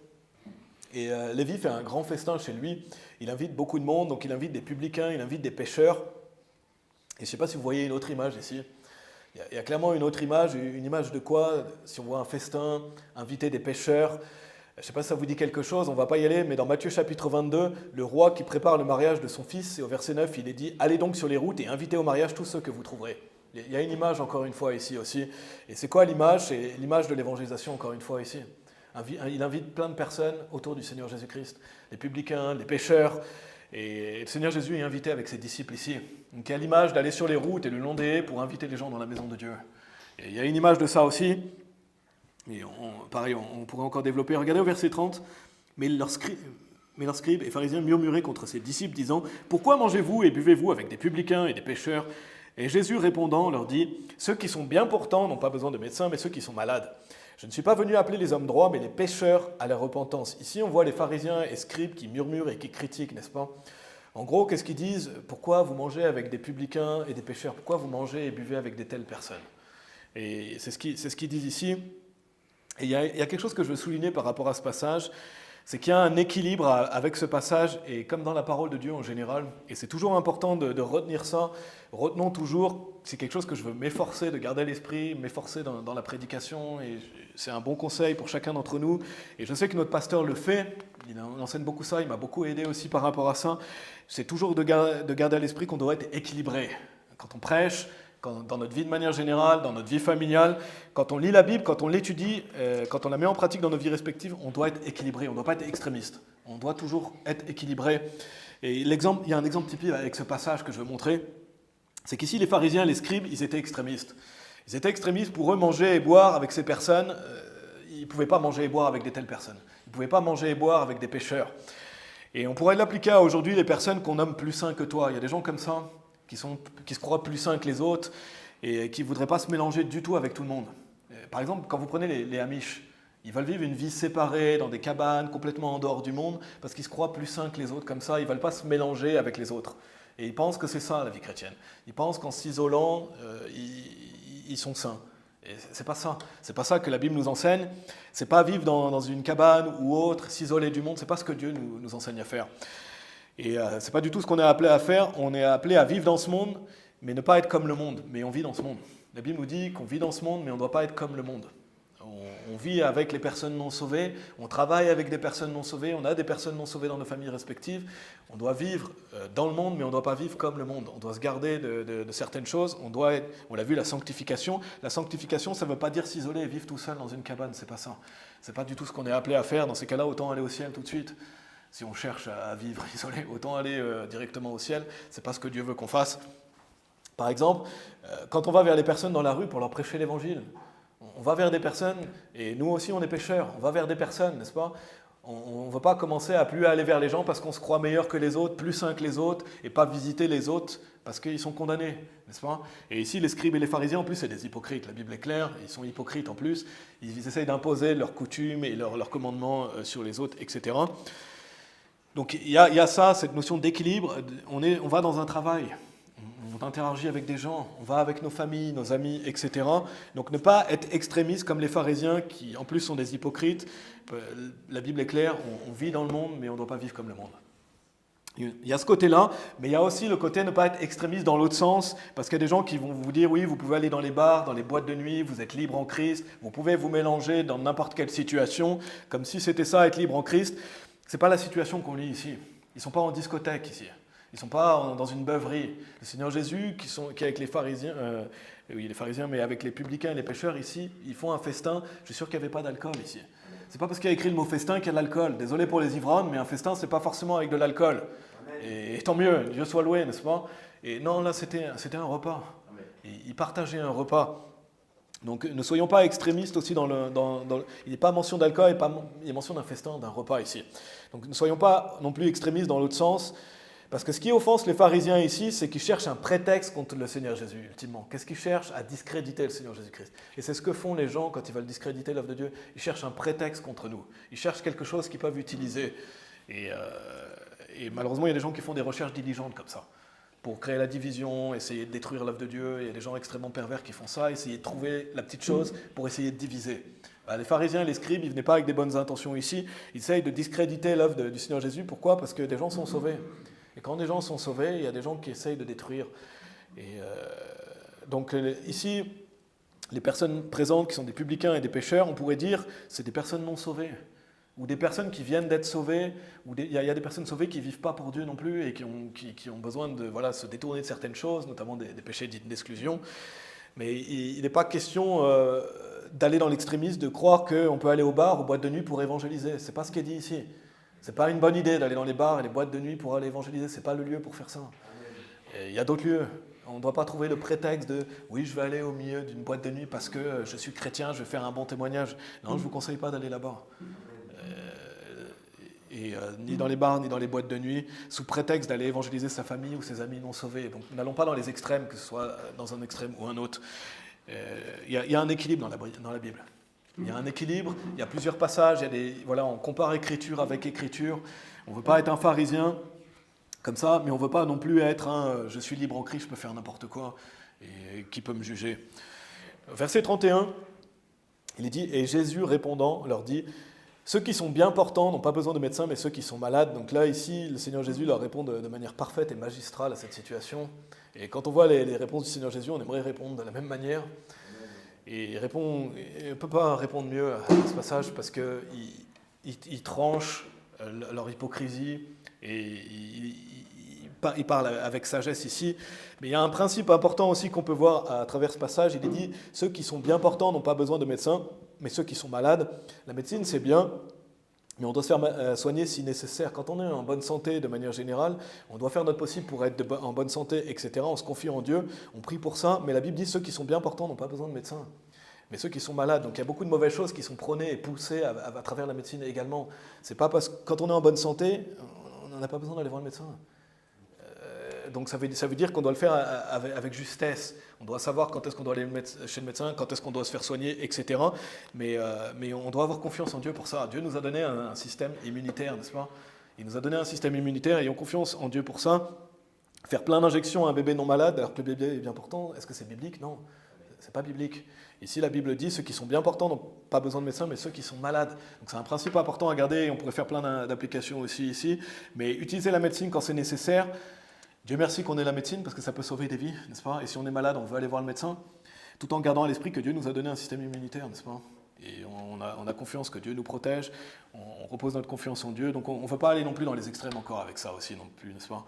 Et Lévi fait un grand festin chez lui. Il invite beaucoup de monde, donc il invite des publicains, il invite des pêcheurs. Et je ne sais pas si vous voyez une autre image ici. Il y a clairement une autre image. Une image de quoi? Si on voit un festin, inviter des pêcheurs. Je ne sais pas si ça vous dit quelque chose, on ne va pas y aller, mais dans Matthieu chapitre 22, le roi qui prépare le mariage de son fils, et au verset 9, il est dit « Allez donc sur les routes et invitez au mariage tous ceux que vous trouverez ». Il y a une image, encore une fois, ici aussi. Et c'est quoi l'image? C'est l'image de l'évangélisation, encore une fois, ici. Il invite plein de personnes autour du Seigneur Jésus-Christ. Les publicains, les pécheurs. Et le Seigneur Jésus est invité avec ses disciples ici. Donc il y a l'image d'aller sur les routes et le long des haies pour inviter les gens dans la maison de Dieu. Et il y a une image de ça aussi. Et pareil, on pourrait encore développer. Regardez au verset 30. Mais leurs scribes et pharisiens murmuraient contre ses disciples, disant « Pourquoi mangez-vous et buvez-vous avec des publicains et des pécheurs ?» Et Jésus répondant leur dit « Ceux qui sont bien portants n'ont pas besoin de médecin, mais ceux qui sont malades. Je ne suis pas venu appeler les hommes droits, mais les pécheurs à la repentance. » Ici, on voit les pharisiens et scribes qui murmurent et qui critiquent, n'est-ce pas? En gros, qu'est-ce qu'ils disent? Pourquoi vous mangez avec des publicains et des pécheurs? Pourquoi vous mangez et buvez avec des telles personnes? Et c'est ce qu'ils disent ici. Et il y a quelque chose que je veux souligner par rapport à ce passage, c'est qu'il y a un équilibre avec ce passage, et comme dans la parole de Dieu en général, et c'est toujours important de retenir ça, retenons toujours, c'est quelque chose que je veux m'efforcer de garder à l'esprit, m'efforcer dans la prédication, et c'est un bon conseil pour chacun d'entre nous, et je sais que notre pasteur le fait, il enseigne beaucoup ça, il m'a beaucoup aidé aussi par rapport à ça, c'est toujours de garder à l'esprit qu'on doit être équilibré. Quand on prêche, dans notre vie de manière générale, dans notre vie familiale, quand on lit la Bible, quand on l'étudie, quand on la met en pratique dans nos vies respectives, on doit être équilibré, on ne doit pas être extrémiste. On doit toujours être équilibré. Et il y a un exemple typique avec ce passage que je veux montrer, c'est qu'ici les pharisiens et les scribes, ils étaient extrémistes. Ils étaient extrémistes, pour eux, manger et boire avec ces personnes, ils ne pouvaient pas manger et boire avec de telles personnes. Ils ne pouvaient pas manger et boire avec des pécheurs. Et on pourrait l'appliquer à aujourd'hui les personnes qu'on nomme plus saints que toi. Il y a des gens comme ça, qui se croient plus sains que les autres et qui ne voudraient pas se mélanger du tout avec tout le monde. Par exemple, quand vous prenez les Amish, ils veulent vivre une vie séparée, dans des cabanes, complètement en dehors du monde, parce qu'ils se croient plus sains que les autres, comme ça, ils ne veulent pas se mélanger avec les autres. Et ils pensent que c'est ça, la vie chrétienne. Ils pensent qu'en s'isolant, ils sont sains. Et c'est pas ça. C'est pas ça que la Bible nous enseigne. C'est pas vivre dans une cabane ou autre, s'isoler du monde. C'est pas ce que Dieu nous enseigne à faire. Et ce n'est pas du tout ce qu'on est appelé à faire. On est appelé à vivre dans ce monde, mais ne pas être comme le monde. Mais on vit dans ce monde. La Bible nous dit qu'on vit dans ce monde, mais on ne doit pas être comme le monde. On vit avec les personnes non sauvées, on travaille avec des personnes non sauvées, on a des personnes non sauvées dans nos familles respectives. On doit vivre dans le monde, mais on ne doit pas vivre comme le monde. On doit se garder de certaines choses. On l'a vu, la sanctification. La sanctification, ça ne veut pas dire s'isoler et vivre tout seul dans une cabane. Ce n'est pas ça. Ce n'est pas du tout ce qu'on est appelé à faire. Dans ces cas-là, autant aller au ciel tout de suite. Si on cherche à vivre isolé, autant aller directement au ciel. Ce n'est pas ce que Dieu veut qu'on fasse. Par exemple, quand on va vers les personnes dans la rue pour leur prêcher l'évangile, on va vers des personnes, et nous aussi on est pécheurs, on va vers des personnes, n'est-ce pas? On ne veut pas commencer à plus aller vers les gens parce qu'on se croit meilleur que les autres, plus saint que les autres, et pas visiter les autres parce qu'ils sont condamnés, n'est-ce pas? Et ici, les scribes et les pharisiens, en plus, c'est des hypocrites. La Bible est claire, ils sont hypocrites en plus. Ils essayent d'imposer leurs coutumes et leurs commandements sur les autres, etc. Donc il y a ça, cette notion d'équilibre. On va dans un travail, on interagit avec des gens, on va avec nos familles, nos amis, etc. Donc ne pas être extrémiste comme les pharisiens qui en plus sont des hypocrites. La Bible est claire, on vit dans le monde mais on ne doit pas vivre comme le monde. Il y a ce côté-là, mais il y a aussi le côté ne pas être extrémiste dans l'autre sens, parce qu'il y a des gens qui vont vous dire, oui, vous pouvez aller dans les bars, dans les boîtes de nuit, vous êtes libre en Christ, vous pouvez vous mélanger dans n'importe quelle situation, comme si c'était ça, être libre en Christ. Ce n'est pas la situation qu'on lit ici. Ils ne sont pas en discothèque ici. Ils ne sont pas dans une beuverie. Le Seigneur Jésus, qui est avec les pharisiens, les pharisiens, mais avec les publicains et les pécheurs ici, ils font un festin. Je suis sûr qu'il n'y avait pas d'alcool ici. Ce n'est pas parce qu'il y a écrit le mot festin qu'il y a de l'alcool. Désolé pour les ivrognes, mais un festin, ce n'est pas forcément avec de l'alcool. Et tant mieux, Dieu soit loué, n'est-ce pas? Et non, là, c'était un repas. Ils partageaient un repas. Donc ne soyons pas extrémistes aussi il n'est pas mention d'alcool, il est mention d'un festin, d'un repas ici. Donc ne soyons pas non plus extrémistes dans l'autre sens, parce que ce qui offense les pharisiens ici, c'est qu'ils cherchent un prétexte contre le Seigneur Jésus, ultimement. Qu'est-ce qu'ils cherchent? À discréditer le Seigneur Jésus-Christ. Et c'est ce que font les gens quand ils veulent discréditer l'œuvre de Dieu. Ils cherchent un prétexte contre nous. Ils cherchent quelque chose qu'ils peuvent utiliser. Et malheureusement, il y a des gens qui font des recherches diligentes comme ça, pour créer la division, essayer de détruire l'œuvre de Dieu. Il y a des gens extrêmement pervers qui font ça, essayer de trouver la petite chose pour essayer de diviser. Les pharisiens et les scribes, ils ne venaient pas avec des bonnes intentions ici. Ils essayent de discréditer l'œuvre du Seigneur Jésus. Pourquoi? Parce que des gens sont sauvés. Et quand des gens sont sauvés, il y a des gens qui essayent de détruire. Donc ici, les personnes présentes qui sont des publicains et des pécheurs, on pourrait dire c'est des personnes non sauvées. Ou des personnes qui viennent d'être sauvées, ou il y a des personnes sauvées qui ne vivent pas pour Dieu non plus et qui ont besoin de se détourner de certaines choses, notamment des péchés dits d'exclusion. Mais il n'est pas question d'aller dans l'extrémisme, de croire qu'on peut aller au bar, aux boîtes de nuit pour évangéliser. Ce n'est pas ce qui est dit ici. C'est pas une bonne idée d'aller dans les bars et les boîtes de nuit pour aller évangéliser. C'est pas le lieu pour faire ça. Et il y a d'autres lieux. On ne doit pas trouver le prétexte de « oui, je vais aller au milieu d'une boîte de nuit parce que je suis chrétien, je vais faire un bon témoignage ». Non, je ne vous conseille pas d'aller là-bas. Ni dans les bars, ni dans les boîtes de nuit, sous prétexte d'aller évangéliser sa famille ou ses amis non sauvés. Donc n'allons pas dans les extrêmes, que ce soit dans un extrême ou un autre. Il y a un équilibre dans la Bible. Il y a un équilibre, il y a plusieurs passages, on compare écriture avec écriture. On ne veut pas être un pharisien comme ça, mais on ne veut pas non plus être un « je suis libre en Christ, je peux faire n'importe quoi, et qui peut me juger ». Verset 31, il est dit « Et Jésus répondant leur dit « Ceux qui sont bien portants n'ont pas besoin de médecin, mais ceux qui sont malades. » Donc là, ici, le Seigneur Jésus leur répond de manière parfaite et magistrale à cette situation. Et quand on voit les réponses du Seigneur Jésus, on aimerait répondre de la même manière. Et il ne peut pas répondre mieux à ce passage parce qu'il tranche leur hypocrisie et il parle avec sagesse ici. Mais il y a un principe important aussi qu'on peut voir à travers ce passage. Il est dit « Ceux qui sont bien portants n'ont pas besoin de médecin, mais ceux qui sont malades, la médecine c'est bien, mais on doit se faire soigner si nécessaire. Quand on est en bonne santé de manière générale, on doit faire notre possible pour être en bonne santé, etc. On se confie en Dieu, on prie pour ça, mais la Bible dit ceux qui sont bien portants n'ont pas besoin de médecin. Mais ceux qui sont malades, donc il y a beaucoup de mauvaises choses qui sont prônées et poussées à travers la médecine également. C'est pas parce que quand on est en bonne santé, on n'en a pas besoin d'aller voir le médecin. Donc ça veut dire qu'on doit le faire avec justesse. On doit savoir quand est-ce qu'on doit aller chez le médecin, quand est-ce qu'on doit se faire soigner, etc. Mais on doit avoir confiance en Dieu pour ça. Dieu nous a donné un système immunitaire, n'est-ce pas? Il nous a donné un système immunitaire, ayons confiance en Dieu pour ça. Faire plein d'injections à un bébé non malade alors que le bébé est bien portant, est-ce que c'est biblique? Non, c'est pas biblique. Ici, la Bible dit ceux qui sont bien portants n'ont pas besoin de médecin, mais ceux qui sont malades. Donc c'est un principe important à garder et on pourrait faire plein d'applications aussi ici. Mais utiliser la médecine quand c'est nécessaire. Dieu merci qu'on ait la médecine parce que ça peut sauver des vies, n'est-ce pas? Et si on est malade, on veut aller voir le médecin, tout en gardant à l'esprit que Dieu nous a donné un système immunitaire, n'est-ce pas? Et on a confiance que Dieu nous protège, on repose notre confiance en Dieu, donc on ne veut pas aller non plus dans les extrêmes encore avec ça aussi non plus, n'est-ce pas?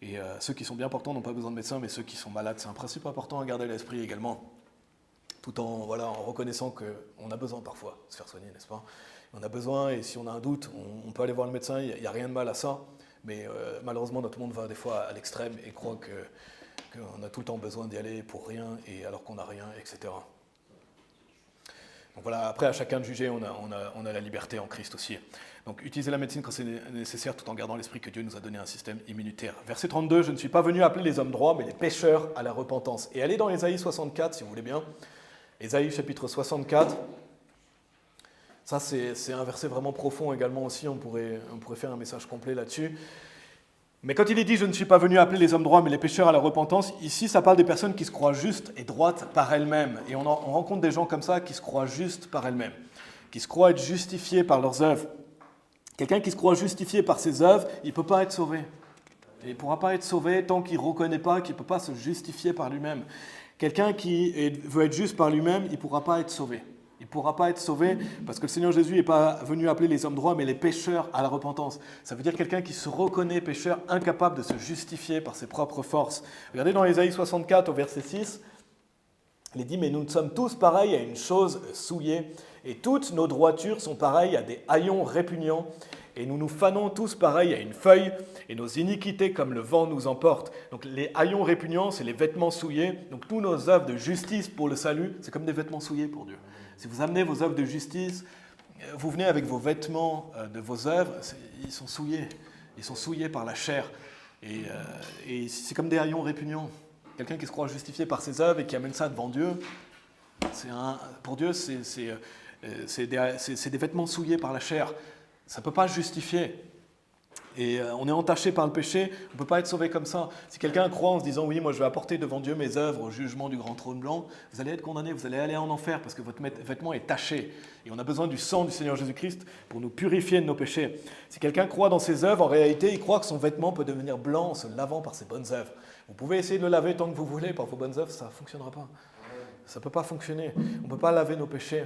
Et ceux qui sont bien portants n'ont pas besoin de médecin, mais ceux qui sont malades, c'est un principe important à garder à l'esprit également, tout en reconnaissant qu'on a besoin parfois de se faire soigner, n'est-ce pas? On a besoin, et si on a un doute, on peut aller voir le médecin, il n'y a rien de mal à ça. Mais malheureusement, notre monde va des fois à l'extrême et croit qu'on a tout le temps besoin d'y aller pour rien, et alors qu'on n'a rien, etc. Donc voilà, après, à chacun de juger, on a la liberté en Christ aussi. Donc utilisez la médecine quand c'est nécessaire, tout en gardant à l'esprit que Dieu nous a donné un système immunitaire. Verset 32, « Je ne suis pas venu appeler les hommes droits, mais les pécheurs à la repentance. » Et allez dans Ésaïe 64, si vous voulez bien. Ésaïe chapitre 64. Ça, c'est un verset vraiment profond également aussi, on pourrait faire un message complet là-dessus. Mais quand il est dit « Je ne suis pas venu appeler les hommes droits, mais les pécheurs à la repentance », ici, ça parle des personnes qui se croient justes et droites par elles-mêmes. Et on rencontre des gens comme ça qui se croient justes par elles-mêmes, qui se croient être justifiés par leurs œuvres. Quelqu'un qui se croit justifié par ses œuvres, il ne peut pas être sauvé. Et il ne pourra pas être sauvé tant qu'il ne reconnaît pas qu'il ne peut pas se justifier par lui-même. Quelqu'un qui veut être juste par lui-même, il ne pourra pas être sauvé. Il ne pourra pas être sauvé parce que le Seigneur Jésus n'est pas venu appeler les hommes droits, mais les pécheurs à la repentance. Ça veut dire quelqu'un qui se reconnaît pécheur, incapable de se justifier par ses propres forces. Regardez dans Ésaïe 64 au verset 6, il est dit « Mais nous sommes tous pareils à une chose souillée, et toutes nos droitures sont pareilles à des haillons répugnants, et nous nous fanons tous pareils à une feuille, et nos iniquités comme le vent nous emportent. » Donc les haillons répugnants, c'est les vêtements souillés. Donc tous nos œuvres de justice pour le salut, c'est comme des vêtements souillés pour Dieu. Si vous amenez vos œuvres de justice, vous venez avec vos vêtements de vos œuvres, ils sont souillés. Ils sont souillés par la chair. Et c'est comme des haillons répugnants. Quelqu'un qui se croit justifié par ses œuvres et qui amène ça devant Dieu, pour Dieu, c'est des vêtements souillés par la chair. Ça ne peut pas justifier. Et on est entaché par le péché, on ne peut pas être sauvé comme ça. Si quelqu'un croit en se disant « Oui, moi je vais apporter devant Dieu mes œuvres au jugement du grand trône blanc », vous allez être condamné, vous allez aller en enfer parce que votre vêtement est taché. Et on a besoin du sang du Seigneur Jésus-Christ pour nous purifier de nos péchés. Si quelqu'un croit dans ses œuvres, en réalité, il croit que son vêtement peut devenir blanc en se lavant par ses bonnes œuvres. Vous pouvez essayer de le laver tant que vous voulez par vos bonnes œuvres, ça ne fonctionnera pas. Ça ne peut pas fonctionner. On ne peut pas laver nos péchés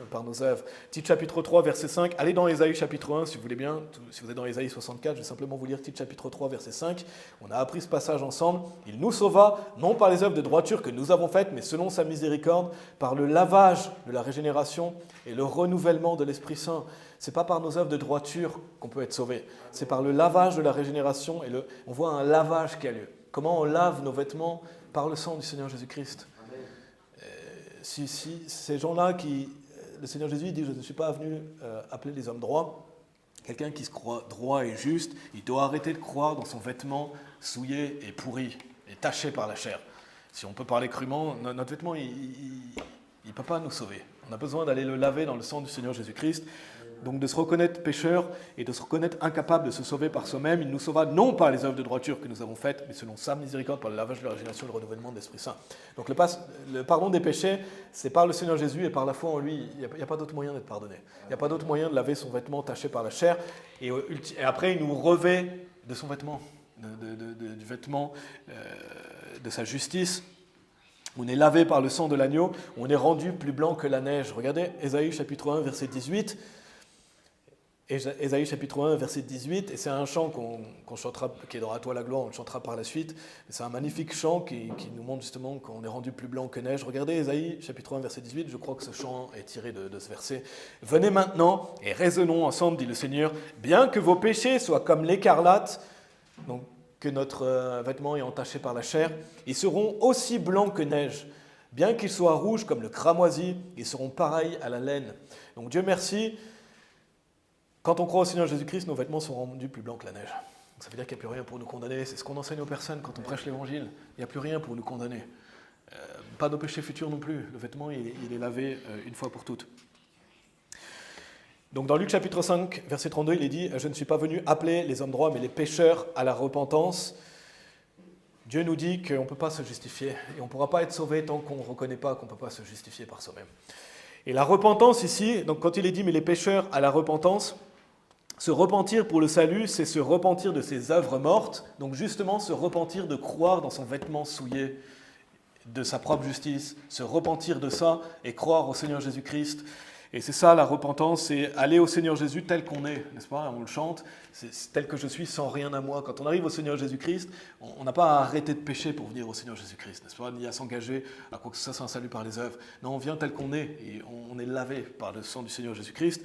par nos œuvres. Tite chapitre 3, verset 5. Allez dans Ésaïe chapitre 1, si vous voulez bien. Si vous êtes dans Ésaïe 64, je vais simplement vous lire Tite chapitre 3, verset 5. On a appris ce passage ensemble. Il nous sauva, non par les œuvres de droiture que nous avons faites, mais selon sa miséricorde, par le lavage de la régénération et le renouvellement de l'Esprit Saint. Ce n'est pas par nos œuvres de droiture qu'on peut être sauvé. C'est par le lavage de la régénération. On voit un lavage qui a lieu. Comment on lave nos vêtements? Par le sang du Seigneur Jésus-Christ. Si ces gens-là le Seigneur Jésus dit, je ne suis pas venu appeler les hommes droits, quelqu'un qui se croit droit et juste, il doit arrêter de croire dans son vêtement souillé et pourri et taché par la chair. Si on peut parler crûment, notre vêtement, il ne peut pas nous sauver. On a besoin d'aller le laver dans le sang du Seigneur Jésus-Christ. Donc de se reconnaître pécheur et de se reconnaître incapable de se sauver par soi-même. Il nous sauva non par les œuvres de droiture que nous avons faites, mais selon sa miséricorde, par le lavage de la régénération et le renouvellement de l'Esprit Saint. Donc le pardon des péchés, c'est par le Seigneur Jésus et par la foi en lui. Il n'y a pas d'autre moyen d'être pardonné. Il n'y a pas d'autre moyen de laver son vêtement taché par la chair. Et après, il nous revêt de son vêtement, du vêtement de sa justice. On est lavé par le sang de l'agneau, on est rendu plus blanc que la neige. Regardez Ésaïe chapitre 1, verset 18. Ésaïe chapitre 1, verset 18, et c'est un chant qu'on chantera, qui est dans « À toi la gloire », on le chantera par la suite. C'est un magnifique chant qui nous montre justement qu'on est rendu plus blanc que neige. Regardez Ésaïe chapitre 1, verset 18, je crois que ce chant est tiré de ce verset. « Venez maintenant et raisonnons ensemble, dit le Seigneur, bien que vos péchés soient comme l'écarlate, donc que notre vêtement est entaché par la chair, ils seront aussi blancs que neige. Bien qu'ils soient rouges comme le cramoisi, ils seront pareils à la laine. » Donc Dieu merci. Quand on croit au Seigneur Jésus-Christ, nos vêtements sont rendus plus blancs que la neige. Ça veut dire qu'il n'y a plus rien pour nous condamner. C'est ce qu'on enseigne aux personnes quand on prêche l'Évangile. Il n'y a plus rien pour nous condamner. Pas nos péchés futurs non plus. Le vêtement, il est lavé une fois pour toutes. Donc dans Luc chapitre 5, verset 32, il est dit « Je ne suis pas venu appeler les hommes droits, mais les pécheurs à la repentance. » Dieu nous dit qu'on ne peut pas se justifier. Et on ne pourra pas être sauvé tant qu'on ne reconnaît pas qu'on ne peut pas se justifier par soi-même. Et la repentance ici, donc quand il est dit « mais les pécheurs à la repentance », se repentir pour le salut, c'est se repentir de ses œuvres mortes, donc justement se repentir de croire dans son vêtement souillé, de sa propre justice, se repentir de ça et croire au Seigneur Jésus-Christ. Et c'est ça la repentance, c'est aller au Seigneur Jésus tel qu'on est, n'est-ce pas? On le chante, c'est tel que je suis sans rien à moi. Quand on arrive au Seigneur Jésus-Christ, on n'a pas à arrêter de pécher pour venir au Seigneur Jésus-Christ, n'est-ce pas? Ni à s'engager à quoi que ce soit, c'est un salut par les œuvres. Non, on vient tel qu'on est et on est lavé par le sang du Seigneur Jésus-Christ.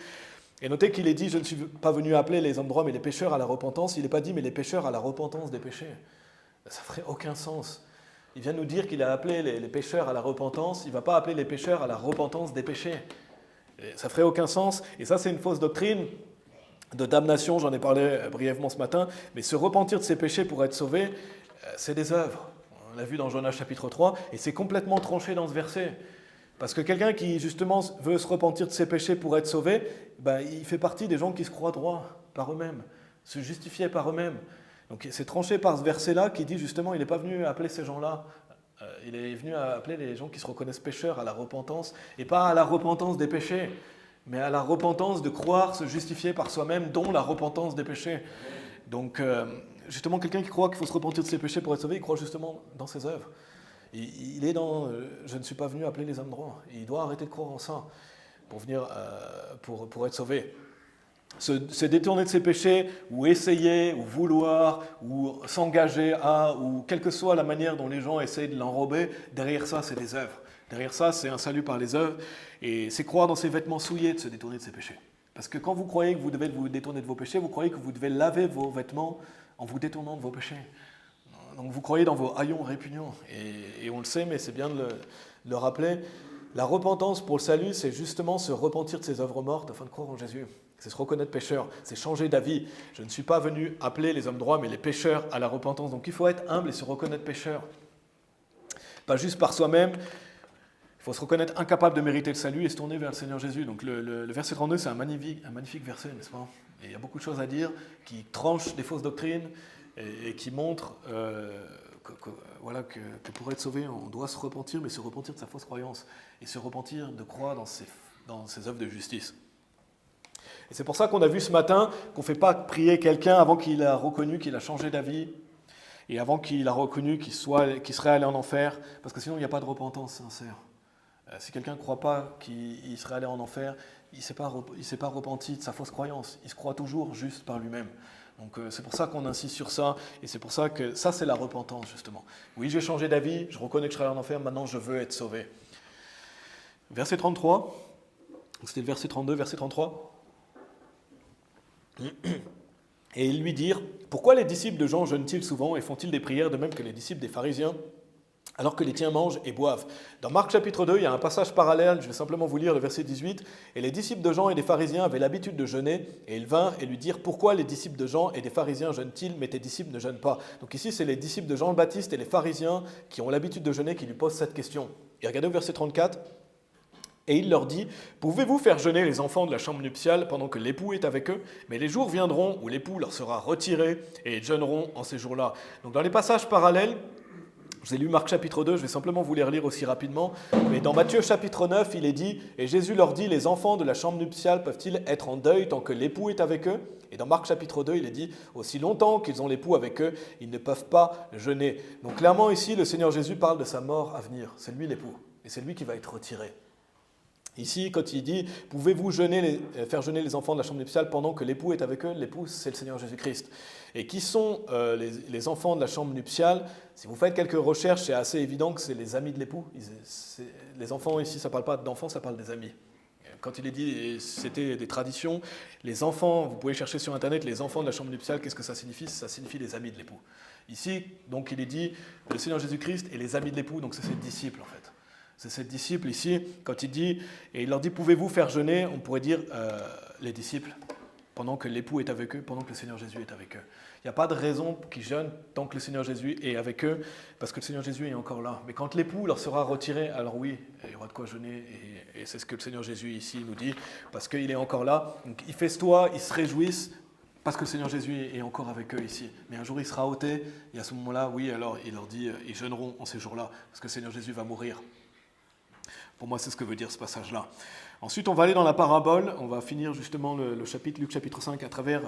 Et notez qu'il est dit, je ne suis pas venu appeler les hommes droits, mais les pécheurs à la repentance. Il n'est pas dit, mais les pécheurs à la repentance des péchés. Ça ne ferait aucun sens. Il vient nous dire qu'il a appelé les pécheurs à la repentance. Il ne va pas appeler les pécheurs à la repentance des péchés. Et ça ne ferait aucun sens. Et ça, c'est une fausse doctrine de damnation. J'en ai parlé brièvement ce matin. Mais se repentir de ses péchés pour être sauvé, c'est des œuvres. On l'a vu dans Jonas chapitre 3. Et c'est complètement tranché dans ce verset. Parce que quelqu'un qui, justement, veut se repentir de ses péchés pour être sauvé, il fait partie des gens qui se croient droits par eux-mêmes, se justifier par eux-mêmes. Donc c'est tranché par ce verset-là qui dit, justement, il n'est pas venu appeler ces gens-là. Il est venu appeler les gens qui se reconnaissent pécheurs à la repentance, et pas à la repentance des péchés, mais à la repentance de croire se justifier par soi-même, dont la repentance des péchés. Donc, justement, quelqu'un qui croit qu'il faut se repentir de ses péchés pour être sauvé, il croit justement dans ses œuvres. Il est dans « je ne suis pas venu appeler les hommes droits ». Il doit arrêter de croire en ça pour venir pour être sauvé. Se détourner de ses péchés, ou essayer, ou vouloir, ou s'engager à, ou quelle que soit la manière dont les gens essayent de l'enrober, derrière ça, c'est des œuvres. Derrière ça, c'est un salut par les œuvres. Et c'est croire dans ses vêtements souillés de se détourner de ses péchés. Parce que quand vous croyez que vous devez vous détourner de vos péchés, vous croyez que vous devez laver vos vêtements en vous détournant de vos péchés. Donc vous croyez dans vos haillons répugnants, et on le sait, mais c'est bien de le rappeler. La repentance pour le salut, c'est justement se repentir de ses œuvres mortes afin de croire en Jésus. C'est se reconnaître pécheur, c'est changer d'avis. Je ne suis pas venu appeler les hommes droits, mais les pécheurs à la repentance. Donc il faut être humble et se reconnaître pécheur. Pas juste par soi-même, il faut se reconnaître incapable de mériter le salut et se tourner vers le Seigneur Jésus. Donc le verset 32, c'est un magnifique verset, n'est-ce pas? Et il y a beaucoup de choses à dire qui tranchent des fausses doctrines, et qui montre que pour être sauvé, on doit se repentir, mais se repentir de sa fausse croyance, et se repentir de croire dans ses œuvres de justice. Et c'est pour ça qu'on a vu ce matin qu'on ne fait pas prier quelqu'un avant qu'il a reconnu qu'il a changé d'avis, et avant qu'il a reconnu qu'il serait allé en enfer, parce que sinon il n'y a pas de repentance sincère. Si quelqu'un ne croit pas qu'il serait allé en enfer, il ne s'est pas repenti de sa fausse croyance. Il se croit toujours juste par lui-même. Donc c'est pour ça qu'on insiste sur ça, et c'est pour ça que ça c'est la repentance justement. Oui, j'ai changé d'avis, je reconnais que je serai allé en enfer, maintenant je veux être sauvé. Verset 33, c'était le verset 32, verset 33. Et ils lui dirent, pourquoi les disciples de Jean jeûnent-ils souvent et font-ils des prières de même que les disciples des pharisiens, alors que les tiens mangent et boivent? Dans Marc chapitre 2, il y a un passage parallèle, je vais simplement vous lire le verset 18. Et les disciples de Jean et des pharisiens avaient l'habitude de jeûner, et ils vinrent et lui dirent, pourquoi les disciples de Jean et des pharisiens jeûnent-ils, mais tes disciples ne jeûnent pas? Donc ici, c'est les disciples de Jean le Baptiste et les pharisiens qui ont l'habitude de jeûner qui lui posent cette question. Et regardez au verset 34. Et il leur dit, pouvez-vous faire jeûner les enfants de la chambre nuptiale pendant que l'époux est avec eux? Mais les jours viendront où l'époux leur sera retiré et ils jeûneront en ces jours-là. Donc dans les passages parallèles, je vous ai lu Marc chapitre 2, je vais simplement vous les relire aussi rapidement. Mais dans Matthieu chapitre 9, il est dit, et Jésus leur dit, les enfants de la chambre nuptiale peuvent-ils être en deuil tant que l'époux est avec eux? Et dans Marc chapitre 2, il est dit, aussi longtemps qu'ils ont l'époux avec eux, ils ne peuvent pas jeûner. Donc clairement ici, le Seigneur Jésus parle de sa mort à venir. C'est lui l'époux, et c'est lui qui va être retiré. Ici, quand il dit « Pouvez-vous faire jeûner les enfants de la chambre nuptiale pendant que l'époux est avec eux ?» L'époux, c'est le Seigneur Jésus-Christ. Et qui sont les enfants de la chambre nuptiale? Si vous faites quelques recherches, c'est assez évident que c'est les amis de l'époux. Les enfants, ici, ça ne parle pas d'enfants, ça parle des amis. Quand il est dit, c'était des traditions, les enfants, vous pouvez chercher sur Internet, les enfants de la chambre nuptiale, qu'est-ce que ça signifie? Ça signifie les amis de l'époux. Ici, donc, il est dit le Seigneur Jésus-Christ et les amis de l'époux, donc c'est ses disciples, en fait. C'est ses disciples ici, quand il dit, et il leur dit, pouvez-vous faire jeûner? On pourrait dire les disciples, pendant que l'époux est avec eux, pendant que le Seigneur Jésus est avec eux. Il n'y a pas de raison qu'ils jeûnent tant que le Seigneur Jésus est avec eux, parce que le Seigneur Jésus est encore là. Mais quand l'époux leur sera retiré, alors oui, il y aura de quoi jeûner, et c'est ce que le Seigneur Jésus ici nous dit, parce qu'il est encore là. Donc ils festoient, ils se réjouissent, parce que le Seigneur Jésus est encore avec eux ici. Mais un jour il sera ôté, et à ce moment-là, oui, alors il leur dit, ils jeûneront en ces jours-là, parce que le Seigneur Jésus va mourir. Pour moi, c'est ce que veut dire ce passage-là. Ensuite, on va aller dans la parabole. On va finir justement le chapitre, Luc chapitre 5, à travers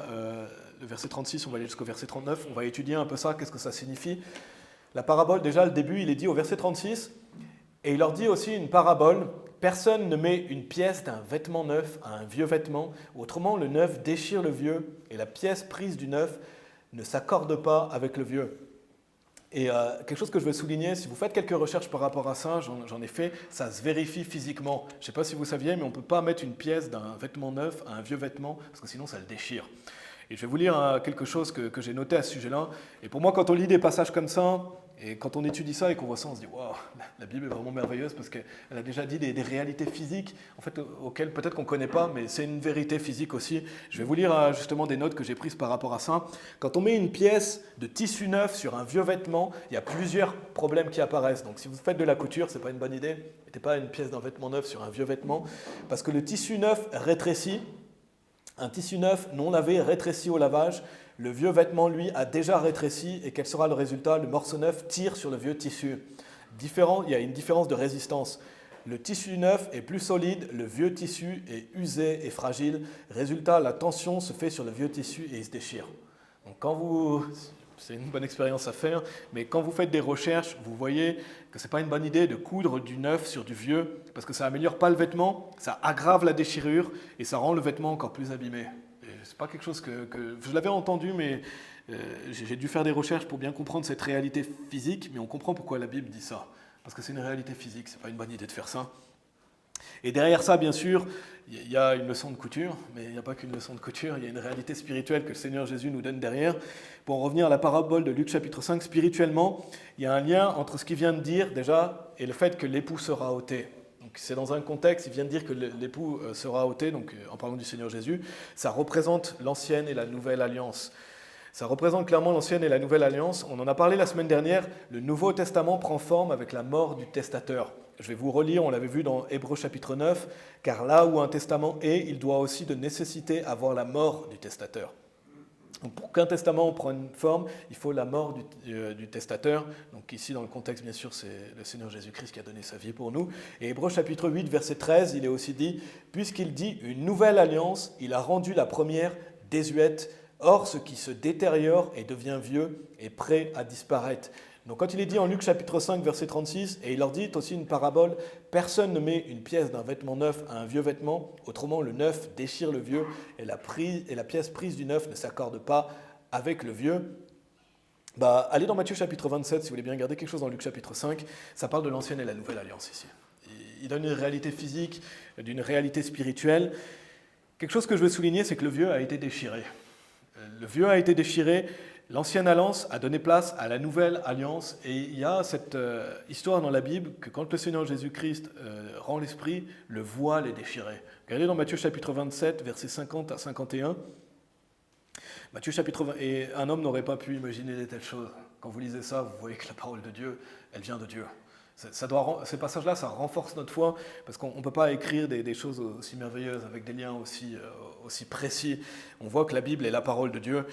le verset 36. On va aller jusqu'au verset 39. On va étudier un peu ça, qu'est-ce que ça signifie. La parabole, déjà, le début, il est dit au verset 36. Et il leur dit aussi une parabole. Personne ne met une pièce d'un vêtement neuf à un vieux vêtement. Autrement, le neuf déchire le vieux. Et la pièce prise du neuf ne s'accorde pas avec le vieux. Et quelque chose que je veux souligner, si vous faites quelques recherches par rapport à ça, j'en ai fait, ça se vérifie physiquement. Je ne sais pas si vous saviez, mais on ne peut pas mettre une pièce d'un vêtement neuf à un vieux vêtement, parce que sinon ça le déchire. Et je vais vous lire quelque chose que j'ai noté à ce sujet-là. Et pour moi, quand on lit des passages comme ça, et quand on étudie ça et qu'on voit ça, on se dit « Waouh, la Bible est vraiment merveilleuse » parce qu'elle a déjà dit des réalités physiques, en fait, auxquelles peut-être qu'on ne connaît pas, mais c'est une vérité physique aussi. Je vais vous lire justement des notes que j'ai prises par rapport à ça. Quand on met une pièce de tissu neuf sur un vieux vêtement, il y a plusieurs problèmes qui apparaissent. Donc si vous faites de la couture, ce n'est pas une bonne idée. Mettez pas une pièce d'un vêtement neuf sur un vieux vêtement, parce que le tissu neuf rétrécit. Un tissu neuf non lavé rétrécit au lavage. Le vieux vêtement, lui, a déjà rétréci. Et quel sera le résultat? Le morceau neuf tire sur le vieux tissu. Il y a une différence de résistance. Le tissu neuf est plus solide, le vieux tissu est usé et fragile. Résultat, la tension se fait sur le vieux tissu et il se déchire. Donc c'est une bonne expérience à faire, mais quand vous faites des recherches, vous voyez que ce n'est pas une bonne idée de coudre du neuf sur du vieux, parce que ça n'améliore pas le vêtement, ça aggrave la déchirure et ça rend le vêtement encore plus abîmé. Ce n'est pas quelque chose que je l'avais entendu, mais j'ai dû faire des recherches pour bien comprendre cette réalité physique, mais on comprend pourquoi la Bible dit ça. Parce que c'est une réalité physique, ce n'est pas une bonne idée de faire ça. Et derrière ça, bien sûr, il y a une leçon de couture, mais il n'y a pas qu'une leçon de couture, il y a une réalité spirituelle que le Seigneur Jésus nous donne derrière. Pour en revenir à la parabole de Luc chapitre 5, spirituellement, il y a un lien entre ce qu'il vient de dire déjà et le fait que l'époux sera ôté. Donc c'est dans un contexte, il vient de dire que l'époux sera ôté, donc en parlant du Seigneur Jésus, ça représente l'ancienne et la nouvelle alliance. Ça représente clairement l'ancienne et la nouvelle alliance. On en a parlé la semaine dernière, le Nouveau Testament prend forme avec la mort du testateur. Je vais vous relire, on l'avait vu dans Hébreux chapitre 9, car là où un testament est, il doit aussi de nécessité avoir la mort du testateur. Donc pour qu'un testament prenne forme, il faut la mort du testateur. Donc ici, dans le contexte, bien sûr, c'est le Seigneur Jésus-Christ qui a donné sa vie pour nous. Et Hébreux chapitre 8, verset 13, il est aussi dit, « Puisqu'il dit une nouvelle alliance, il a rendu la première désuète. Or, ce qui se détériore et devient vieux est prêt à disparaître. » Donc quand il est dit en Luc chapitre 5, verset 36, et il leur dit aussi une parabole, personne ne met une pièce d'un vêtement neuf à un vieux vêtement, autrement le neuf déchire le vieux, et la pièce prise du neuf ne s'accorde pas avec le vieux. Allez dans Matthieu chapitre 27, si vous voulez bien regarder quelque chose dans Luc chapitre 5, ça parle de l'ancienne et la nouvelle alliance ici. Il donne une réalité physique, d'une réalité spirituelle. Quelque chose que je veux souligner, c'est que le vieux a été déchiré. Le vieux a été déchiré, l'ancienne alliance a donné place à la nouvelle alliance, et il y a cette histoire dans la Bible que quand le Seigneur Jésus-Christ rend l'esprit, le voile est déchiré. Regardez dans Matthieu chapitre 27, versets 50 à 51. Matthieu chapitre 20, et un homme n'aurait pas pu imaginer de telles choses. Quand vous lisez ça, vous voyez que la parole de Dieu, elle vient de Dieu. Ces passages-là, ça renforce notre foi, parce qu'on ne peut pas écrire des choses aussi merveilleuses, avec des liens aussi précis. On voit que la Bible est la parole de Dieu.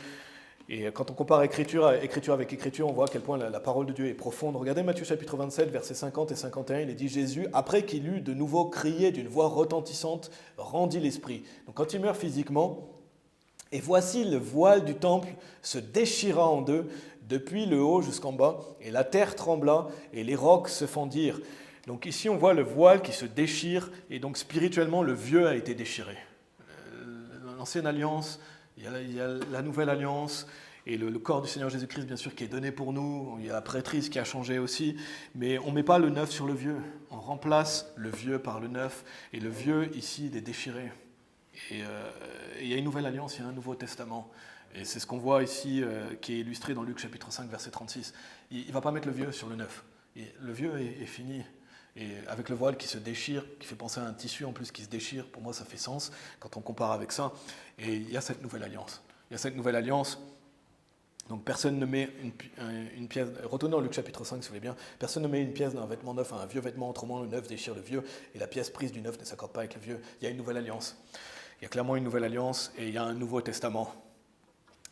Et quand on compare écriture avec écriture, on voit à quel point la parole de Dieu est profonde. Regardez Matthieu chapitre 27, versets 50 et 51, il est dit « Jésus, après qu'il eut de nouveau crié d'une voix retentissante, rendit l'esprit. » Donc quand il meurt physiquement, et voici le voile du temple se déchira en deux, depuis le haut jusqu'en bas, et la terre trembla, et les rocs se fendirent. Donc ici, on voit le voile qui se déchire, et donc spirituellement, le vieux a été déchiré. L'ancienne alliance, il y a la nouvelle alliance, et le corps du Seigneur Jésus-Christ, bien sûr, qui est donné pour nous. Il y a la prêtrise qui a changé aussi, mais on ne met pas le neuf sur le vieux. On remplace le vieux par le neuf, et le vieux, ici, il est déchiré. Et il y a une nouvelle alliance, il y a un nouveau testament. Et c'est ce qu'on voit ici, qui est illustré dans Luc chapitre 5, verset 36. Il ne va pas mettre le vieux sur le neuf. Et le vieux est fini. Et avec le voile qui se déchire, qui fait penser à un tissu en plus qui se déchire, pour moi ça fait sens quand on compare avec ça. Et il y a cette nouvelle alliance. Il y a cette nouvelle alliance. Donc personne ne met une pièce, retournez dans Luc chapitre 5 si vous voulez bien, personne ne met une pièce d'un vêtement neuf à un vieux vêtement, autrement le neuf déchire le vieux, et la pièce prise du neuf ne s'accorde pas avec le vieux. Il y a une nouvelle alliance. Il y a clairement une nouvelle alliance et il y a un nouveau testament.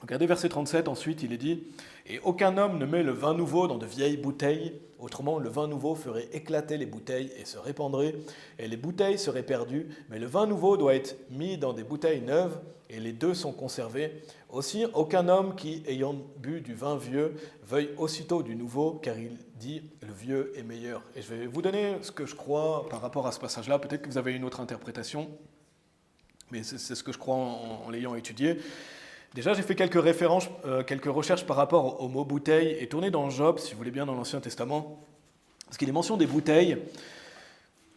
Regardez verset 37, ensuite il est dit « Et aucun homme ne met le vin nouveau dans de vieilles bouteilles, autrement le vin nouveau ferait éclater les bouteilles et se répandrait, et les bouteilles seraient perdues, mais le vin nouveau doit être mis dans des bouteilles neuves, et les deux sont conservés. Aussi, aucun homme qui, ayant bu du vin vieux, veuille aussitôt du nouveau, car il dit « le vieux est meilleur ». Et je vais vous donner ce que je crois par rapport à ce passage-là, peut-être que vous avez une autre interprétation, mais c'est ce que je crois en l'ayant étudié. Déjà, j'ai fait quelques références, quelques recherches par rapport au mot bouteille, et tourné dans Job, si vous voulez bien, dans l'Ancien Testament, parce qu'il est mention des bouteilles.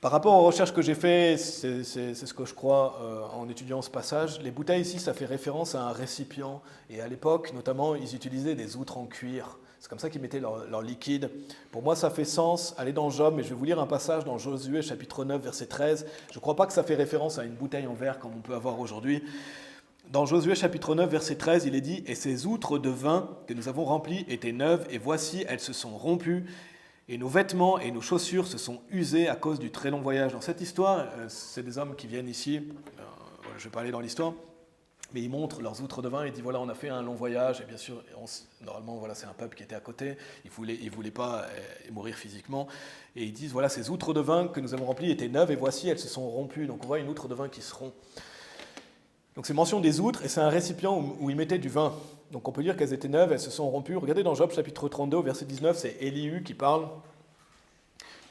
Par rapport aux recherches que j'ai faites, c'est ce que je crois en étudiant ce passage. Les bouteilles ici, ça fait référence à un récipient, et à l'époque, notamment, ils utilisaient des outres en cuir. C'est comme ça qu'ils mettaient leur liquide. Pour moi, ça fait sens. Allez dans Job, mais je vais vous lire un passage dans Josué, chapitre 9, verset 13. Je ne crois pas que ça fait référence à une bouteille en verre comme on peut avoir aujourd'hui. Dans Josué chapitre 9, verset 13, il est dit « Et ces outres de vin que nous avons remplies étaient neuves, et voici, elles se sont rompues, et nos vêtements et nos chaussures se sont usés à cause du très long voyage. » Dans cette histoire, c'est des hommes qui viennent ici, je ne vais pas aller dans l'histoire, mais ils montrent leurs outres de vin et disent « Voilà, on a fait un long voyage, et bien sûr, normalement, voilà, c'est un peuple qui était à côté, ils voulaient pas mourir physiquement. » Et ils disent « Voilà, ces outres de vin que nous avons remplies étaient neuves, et voici, elles se sont rompues. » Donc on voit une outre de vin qui se rompt. Donc c'est mention des outres, et c'est un récipient où ils mettaient du vin. Donc on peut dire qu'elles étaient neuves, elles se sont rompues. Regardez dans Job chapitre 32, verset 19, c'est Élihu qui parle.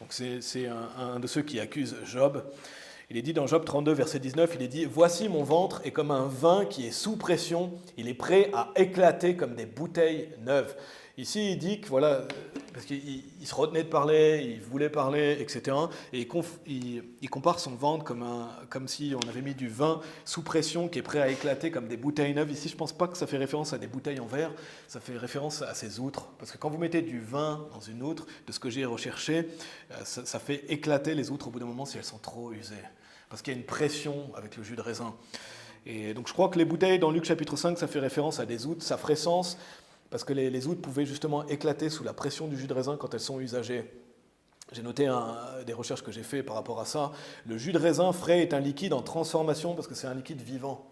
Donc c'est un de ceux qui accusent Job. Il est dit dans Job 32, verset 19, il est dit « Voici mon ventre est comme un vin qui est sous pression, il est prêt à éclater comme des bouteilles neuves. » Ici, il dit que voilà, parce qu'il se retenait de parler, il voulait parler, etc. Et il compare son ventre comme si on avait mis du vin sous pression qui est prêt à éclater comme des bouteilles neuves. Ici, je ne pense pas que ça fait référence à des bouteilles en verre, ça fait référence à ces outres. Parce que quand vous mettez du vin dans une outre, de ce que j'ai recherché, ça fait éclater les outres au bout d'un moment si elles sont trop usées. Parce qu'il y a une pression avec le jus de raisin. Et donc je crois que les bouteilles dans Luc chapitre 5, ça fait référence à des outres, ça ferait sens. Parce que les outres pouvaient justement éclater sous la pression du jus de raisin quand elles sont usagées. J'ai noté des recherches que j'ai faites par rapport à ça. Le jus de raisin frais est un liquide en transformation parce que c'est un liquide vivant,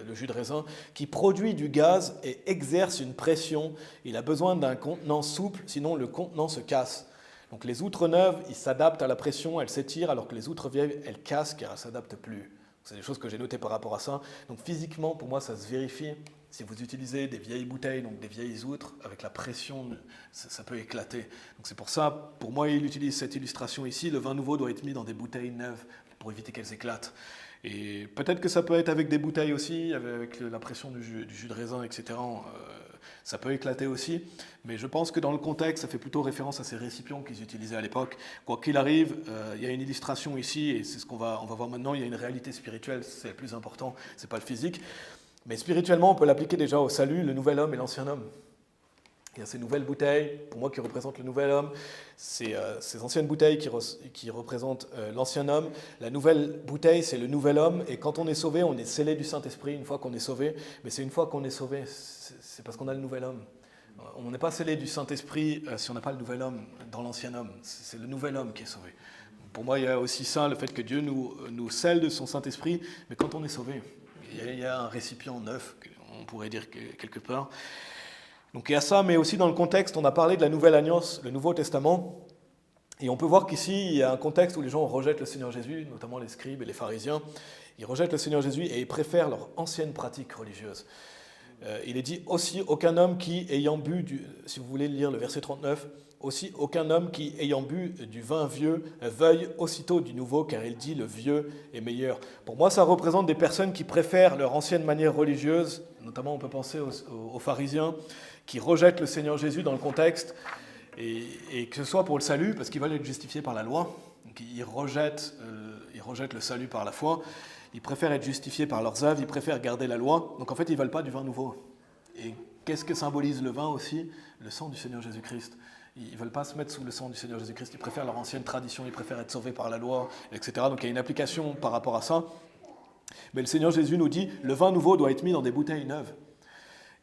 le jus de raisin, qui produit du gaz et exerce une pression. Il a besoin d'un contenant souple, sinon le contenant se casse. Donc les outres neuves, ils s'adaptent à la pression, elles s'étirent, alors que les outres vieilles, elles cassent car elles ne s'adaptent plus. C'est des choses que j'ai notées par rapport à ça. Donc physiquement, pour moi, ça se vérifie. si vous utilisez des vieilles bouteilles, donc des vieilles outres, avec la pression, ça peut éclater. Donc c'est pour ça, pour moi, il utilise cette illustration ici. Le vin nouveau doit être mis dans des bouteilles neuves pour éviter qu'elles éclatent. Et peut-être que ça peut être avec des bouteilles aussi, avec la pression du jus de raisin, etc. Ça peut éclater aussi, mais je pense que dans le contexte, ça fait plutôt référence à ces récipients qu'ils utilisaient à l'époque. Quoi qu'il arrive, il y a une illustration ici, et c'est ce qu'on va voir maintenant, il y a une réalité spirituelle, c'est le plus important, c'est pas le physique. Mais spirituellement, on peut l'appliquer déjà au salut, le nouvel homme et l'ancien homme. Il y a ces nouvelles bouteilles, pour moi, qui représentent le nouvel homme, ces anciennes bouteilles qui représentent l'ancien homme. La nouvelle bouteille, c'est le nouvel homme, et quand on est sauvé, on est scellé du Saint-Esprit une fois qu'on est sauvé, mais c'est une fois qu'on est sauvé, c'est parce qu'on a le nouvel homme. On n'est pas scellé du Saint-Esprit si on n'a pas le nouvel homme dans l'ancien homme, c'est le nouvel homme qui est sauvé. Pour moi, il y a aussi ça, le fait que Dieu nous scelle de son Saint-Esprit, mais quand on est sauvé, il y a un récipient neuf, on pourrait dire quelque part. Donc il y a ça, mais aussi dans le contexte, on a parlé de la Nouvelle Alliance, le Nouveau Testament, et on peut voir qu'ici, il y a un contexte où les gens rejettent le Seigneur Jésus, notamment les scribes et les pharisiens. Ils rejettent le Seigneur Jésus et ils préfèrent leur ancienne pratique religieuse. Il est dit aussi, aucun homme qui, ayant bu, si vous voulez lire le verset 39, aussi aucun homme qui, ayant bu du vin vieux, veuille aussitôt du nouveau, car il dit le vieux est meilleur. Pour moi, ça représente des personnes qui préfèrent leur ancienne manière religieuse, notamment on peut penser aux pharisiens, qui rejettent le Seigneur Jésus dans le contexte, et que ce soit pour le salut, parce qu'ils veulent être justifiés par la loi, donc ils rejettent le salut par la foi, ils préfèrent être justifiés par leurs œuvres, ils préfèrent garder la loi, donc en fait ils ne veulent pas du vin nouveau. Et qu'est-ce que symbolise le vin aussi? Le sang du Seigneur Jésus-Christ. Ils ne veulent pas se mettre sous le sang du Seigneur Jésus-Christ, ils préfèrent leur ancienne tradition, ils préfèrent être sauvés par la loi, etc. Donc il y a une application par rapport à ça. Mais le Seigneur Jésus nous dit, le vin nouveau doit être mis dans des bouteilles neuves.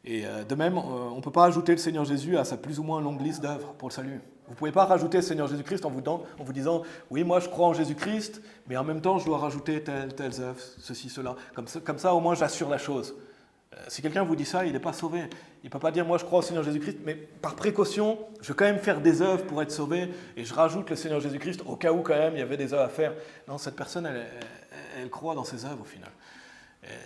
Et de même, on ne peut pas ajouter le Seigneur Jésus à sa plus ou moins longue liste d'œuvres pour le salut. Vous ne pouvez pas rajouter le Seigneur Jésus-Christ en vous disant « Oui, moi je crois en Jésus-Christ, mais en même temps je dois rajouter telles œuvres, ceci, cela. » Comme ça, au moins j'assure la chose. Si quelqu'un vous dit ça, il n'est pas sauvé. Il ne peut pas dire « Moi je crois au Seigneur Jésus-Christ, mais par précaution, je vais quand même faire des œuvres pour être sauvé, et je rajoute le Seigneur Jésus-Christ au cas où quand même il y avait des œuvres à faire. » Non, cette personne, elle croit dans ses œuvres au final.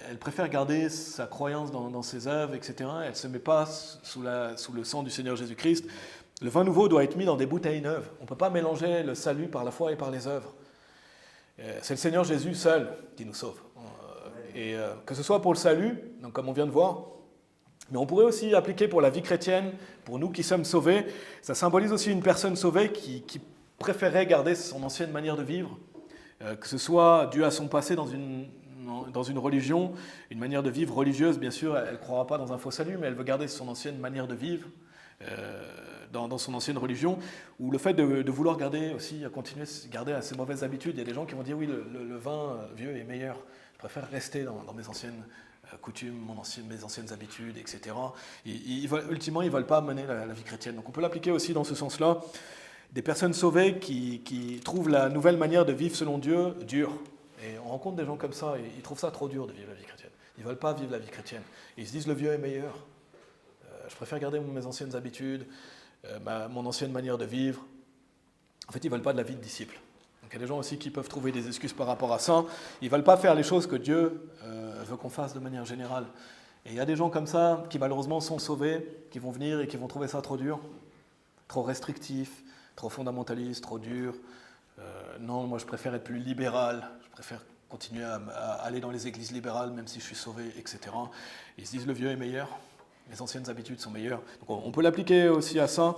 Elle préfère garder sa croyance dans ses œuvres, etc. Elle ne se met pas sous le sang du Seigneur Jésus-Christ. Le vin nouveau doit être mis dans des bouteilles neuves. On ne peut pas mélanger le salut par la foi et par les œuvres. C'est le Seigneur Jésus seul qui nous sauve. Et que ce soit pour le salut, donc comme on vient de voir, mais on pourrait aussi appliquer pour la vie chrétienne, pour nous qui sommes sauvés. Ça symbolise aussi une personne sauvée qui préférerait garder son ancienne manière de vivre, que ce soit dû à son passé dans une religion, une manière de vivre religieuse, bien sûr, elle ne croira pas dans un faux salut, mais elle veut garder son ancienne manière de vivre dans son ancienne religion, ou le fait de vouloir continuer à garder ses mauvaises habitudes. Il y a des gens qui vont dire oui, le vin vieux est meilleur, je préfère rester dans mes anciennes coutumes, mes anciennes habitudes, etc. Ultimement, ils ne veulent pas mener la vie chrétienne. Donc on peut l'appliquer aussi dans ce sens-là. Des personnes sauvées qui trouvent la nouvelle manière de vivre selon Dieu dure. Et on rencontre des gens comme ça, et ils trouvent ça trop dur de vivre la vie chrétienne. Ils ne veulent pas vivre la vie chrétienne. Et ils se disent le vieux est meilleur. Je préfère garder mes anciennes habitudes, mon ancienne manière de vivre. En fait, ils ne veulent pas de la vie de disciple. Donc il y a des gens aussi qui peuvent trouver des excuses par rapport à ça. Ils ne veulent pas faire les choses que Dieu veut qu'on fasse de manière générale. Et il y a des gens comme ça qui malheureusement sont sauvés, qui vont venir et qui vont trouver ça trop dur, trop restrictif, trop fondamentaliste, trop dur. Non, moi je préfère être plus libéral, je préfère continuer à aller dans les églises libérales même si je suis sauvé, etc. Ils se disent le vieux est meilleur, les anciennes habitudes sont meilleures. Donc on peut l'appliquer aussi à ça,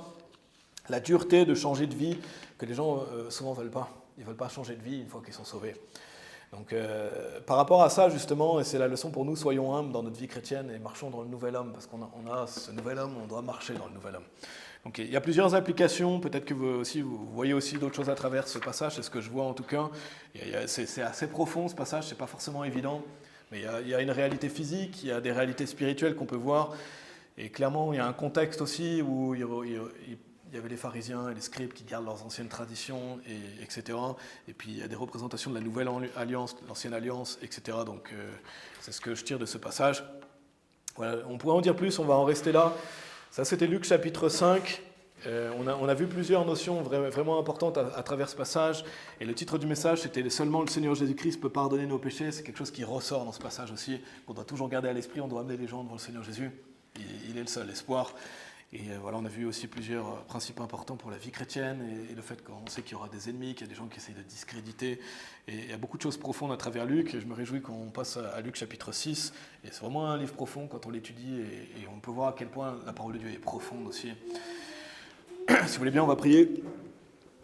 la dureté de changer de vie que les gens souvent ne veulent pas. Ils ne veulent pas changer de vie une fois qu'ils sont sauvés. Donc par rapport à ça justement, et c'est la leçon pour nous, soyons humbles dans notre vie chrétienne et marchons dans le nouvel homme, parce qu'on a ce nouvel homme, on doit marcher dans le nouvel homme. Donc il y a plusieurs applications, peut-être que vous voyez aussi d'autres choses à travers ce passage, c'est ce que je vois en tout cas. C'est assez profond ce passage, c'est pas forcément évident, mais il y a une réalité physique, il y a des réalités spirituelles qu'on peut voir, et clairement il y a un contexte aussi où il y avait les pharisiens et les scribes qui gardent leurs anciennes traditions, etc. Et puis il y a des représentations de la nouvelle alliance, l'ancienne alliance, etc. Donc c'est ce que je tire de ce passage. Voilà, on pourrait en dire plus, on va en rester là. Ça, c'était Luc chapitre 5. On a vu plusieurs notions vraiment importantes à travers ce passage. Et le titre du message, c'était « Seulement le Seigneur Jésus-Christ peut pardonner nos péchés ». C'est quelque chose qui ressort dans ce passage aussi, qu'on doit toujours garder à l'esprit. On doit amener les gens devant le Seigneur Jésus. Il est le seul espoir. Et voilà, on a vu aussi plusieurs principes importants pour la vie chrétienne et le fait qu'on sait qu'il y aura des ennemis, qu'il y a des gens qui essayent de discréditer. Et il y a beaucoup de choses profondes à travers Luc. Et je me réjouis qu'on passe à Luc chapitre 6. Et c'est vraiment un livre profond quand on l'étudie. Et on peut voir à quel point la parole de Dieu est profonde aussi. Si vous voulez bien, on va prier.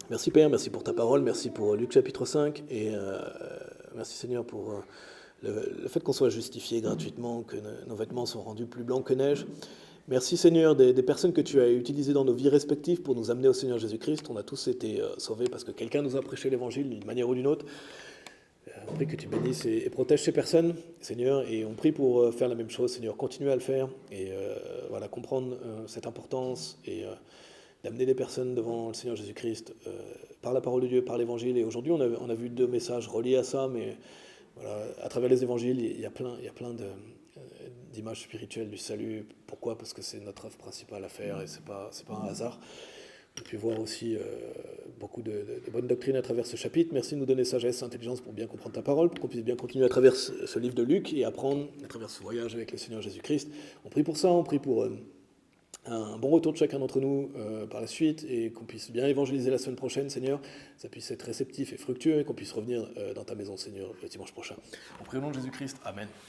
Merci Père, merci pour ta parole, merci pour Luc chapitre 5. Et merci Seigneur pour le fait qu'on soit justifié gratuitement, que nos vêtements sont rendus plus blancs que neige. Merci Seigneur des personnes que tu as utilisées dans nos vies respectives pour nous amener au Seigneur Jésus-Christ. On a tous été sauvés parce que quelqu'un nous a prêché l'évangile d'une manière ou d'une autre. On prie que tu bénisses et protèges ces personnes, Seigneur, et on prie pour faire la même chose, Seigneur. Continue à le faire et voilà, comprendre cette importance et d'amener les personnes devant le Seigneur Jésus-Christ par la parole de Dieu, par l'évangile. Et aujourd'hui, on a vu 2 messages reliés à ça, mais voilà, à travers les évangiles, il y a plein d'images spirituelles du salut. Pourquoi ? Parce que c'est notre œuvre principale à faire et c'est pas un hasard. On peut voir aussi beaucoup de bonnes doctrines à travers ce chapitre. Merci de nous donner sagesse, intelligence pour bien comprendre ta parole, pour qu'on puisse bien continuer à travers ce livre de Luc et apprendre à travers ce voyage avec le Seigneur Jésus-Christ. On prie pour ça, on prie pour un bon retour de chacun d'entre nous par la suite et qu'on puisse bien évangéliser la semaine prochaine, Seigneur, ça puisse être réceptif et fructueux et qu'on puisse revenir dans ta maison, Seigneur, le dimanche prochain. On prie au nom de Jésus-Christ. Amen.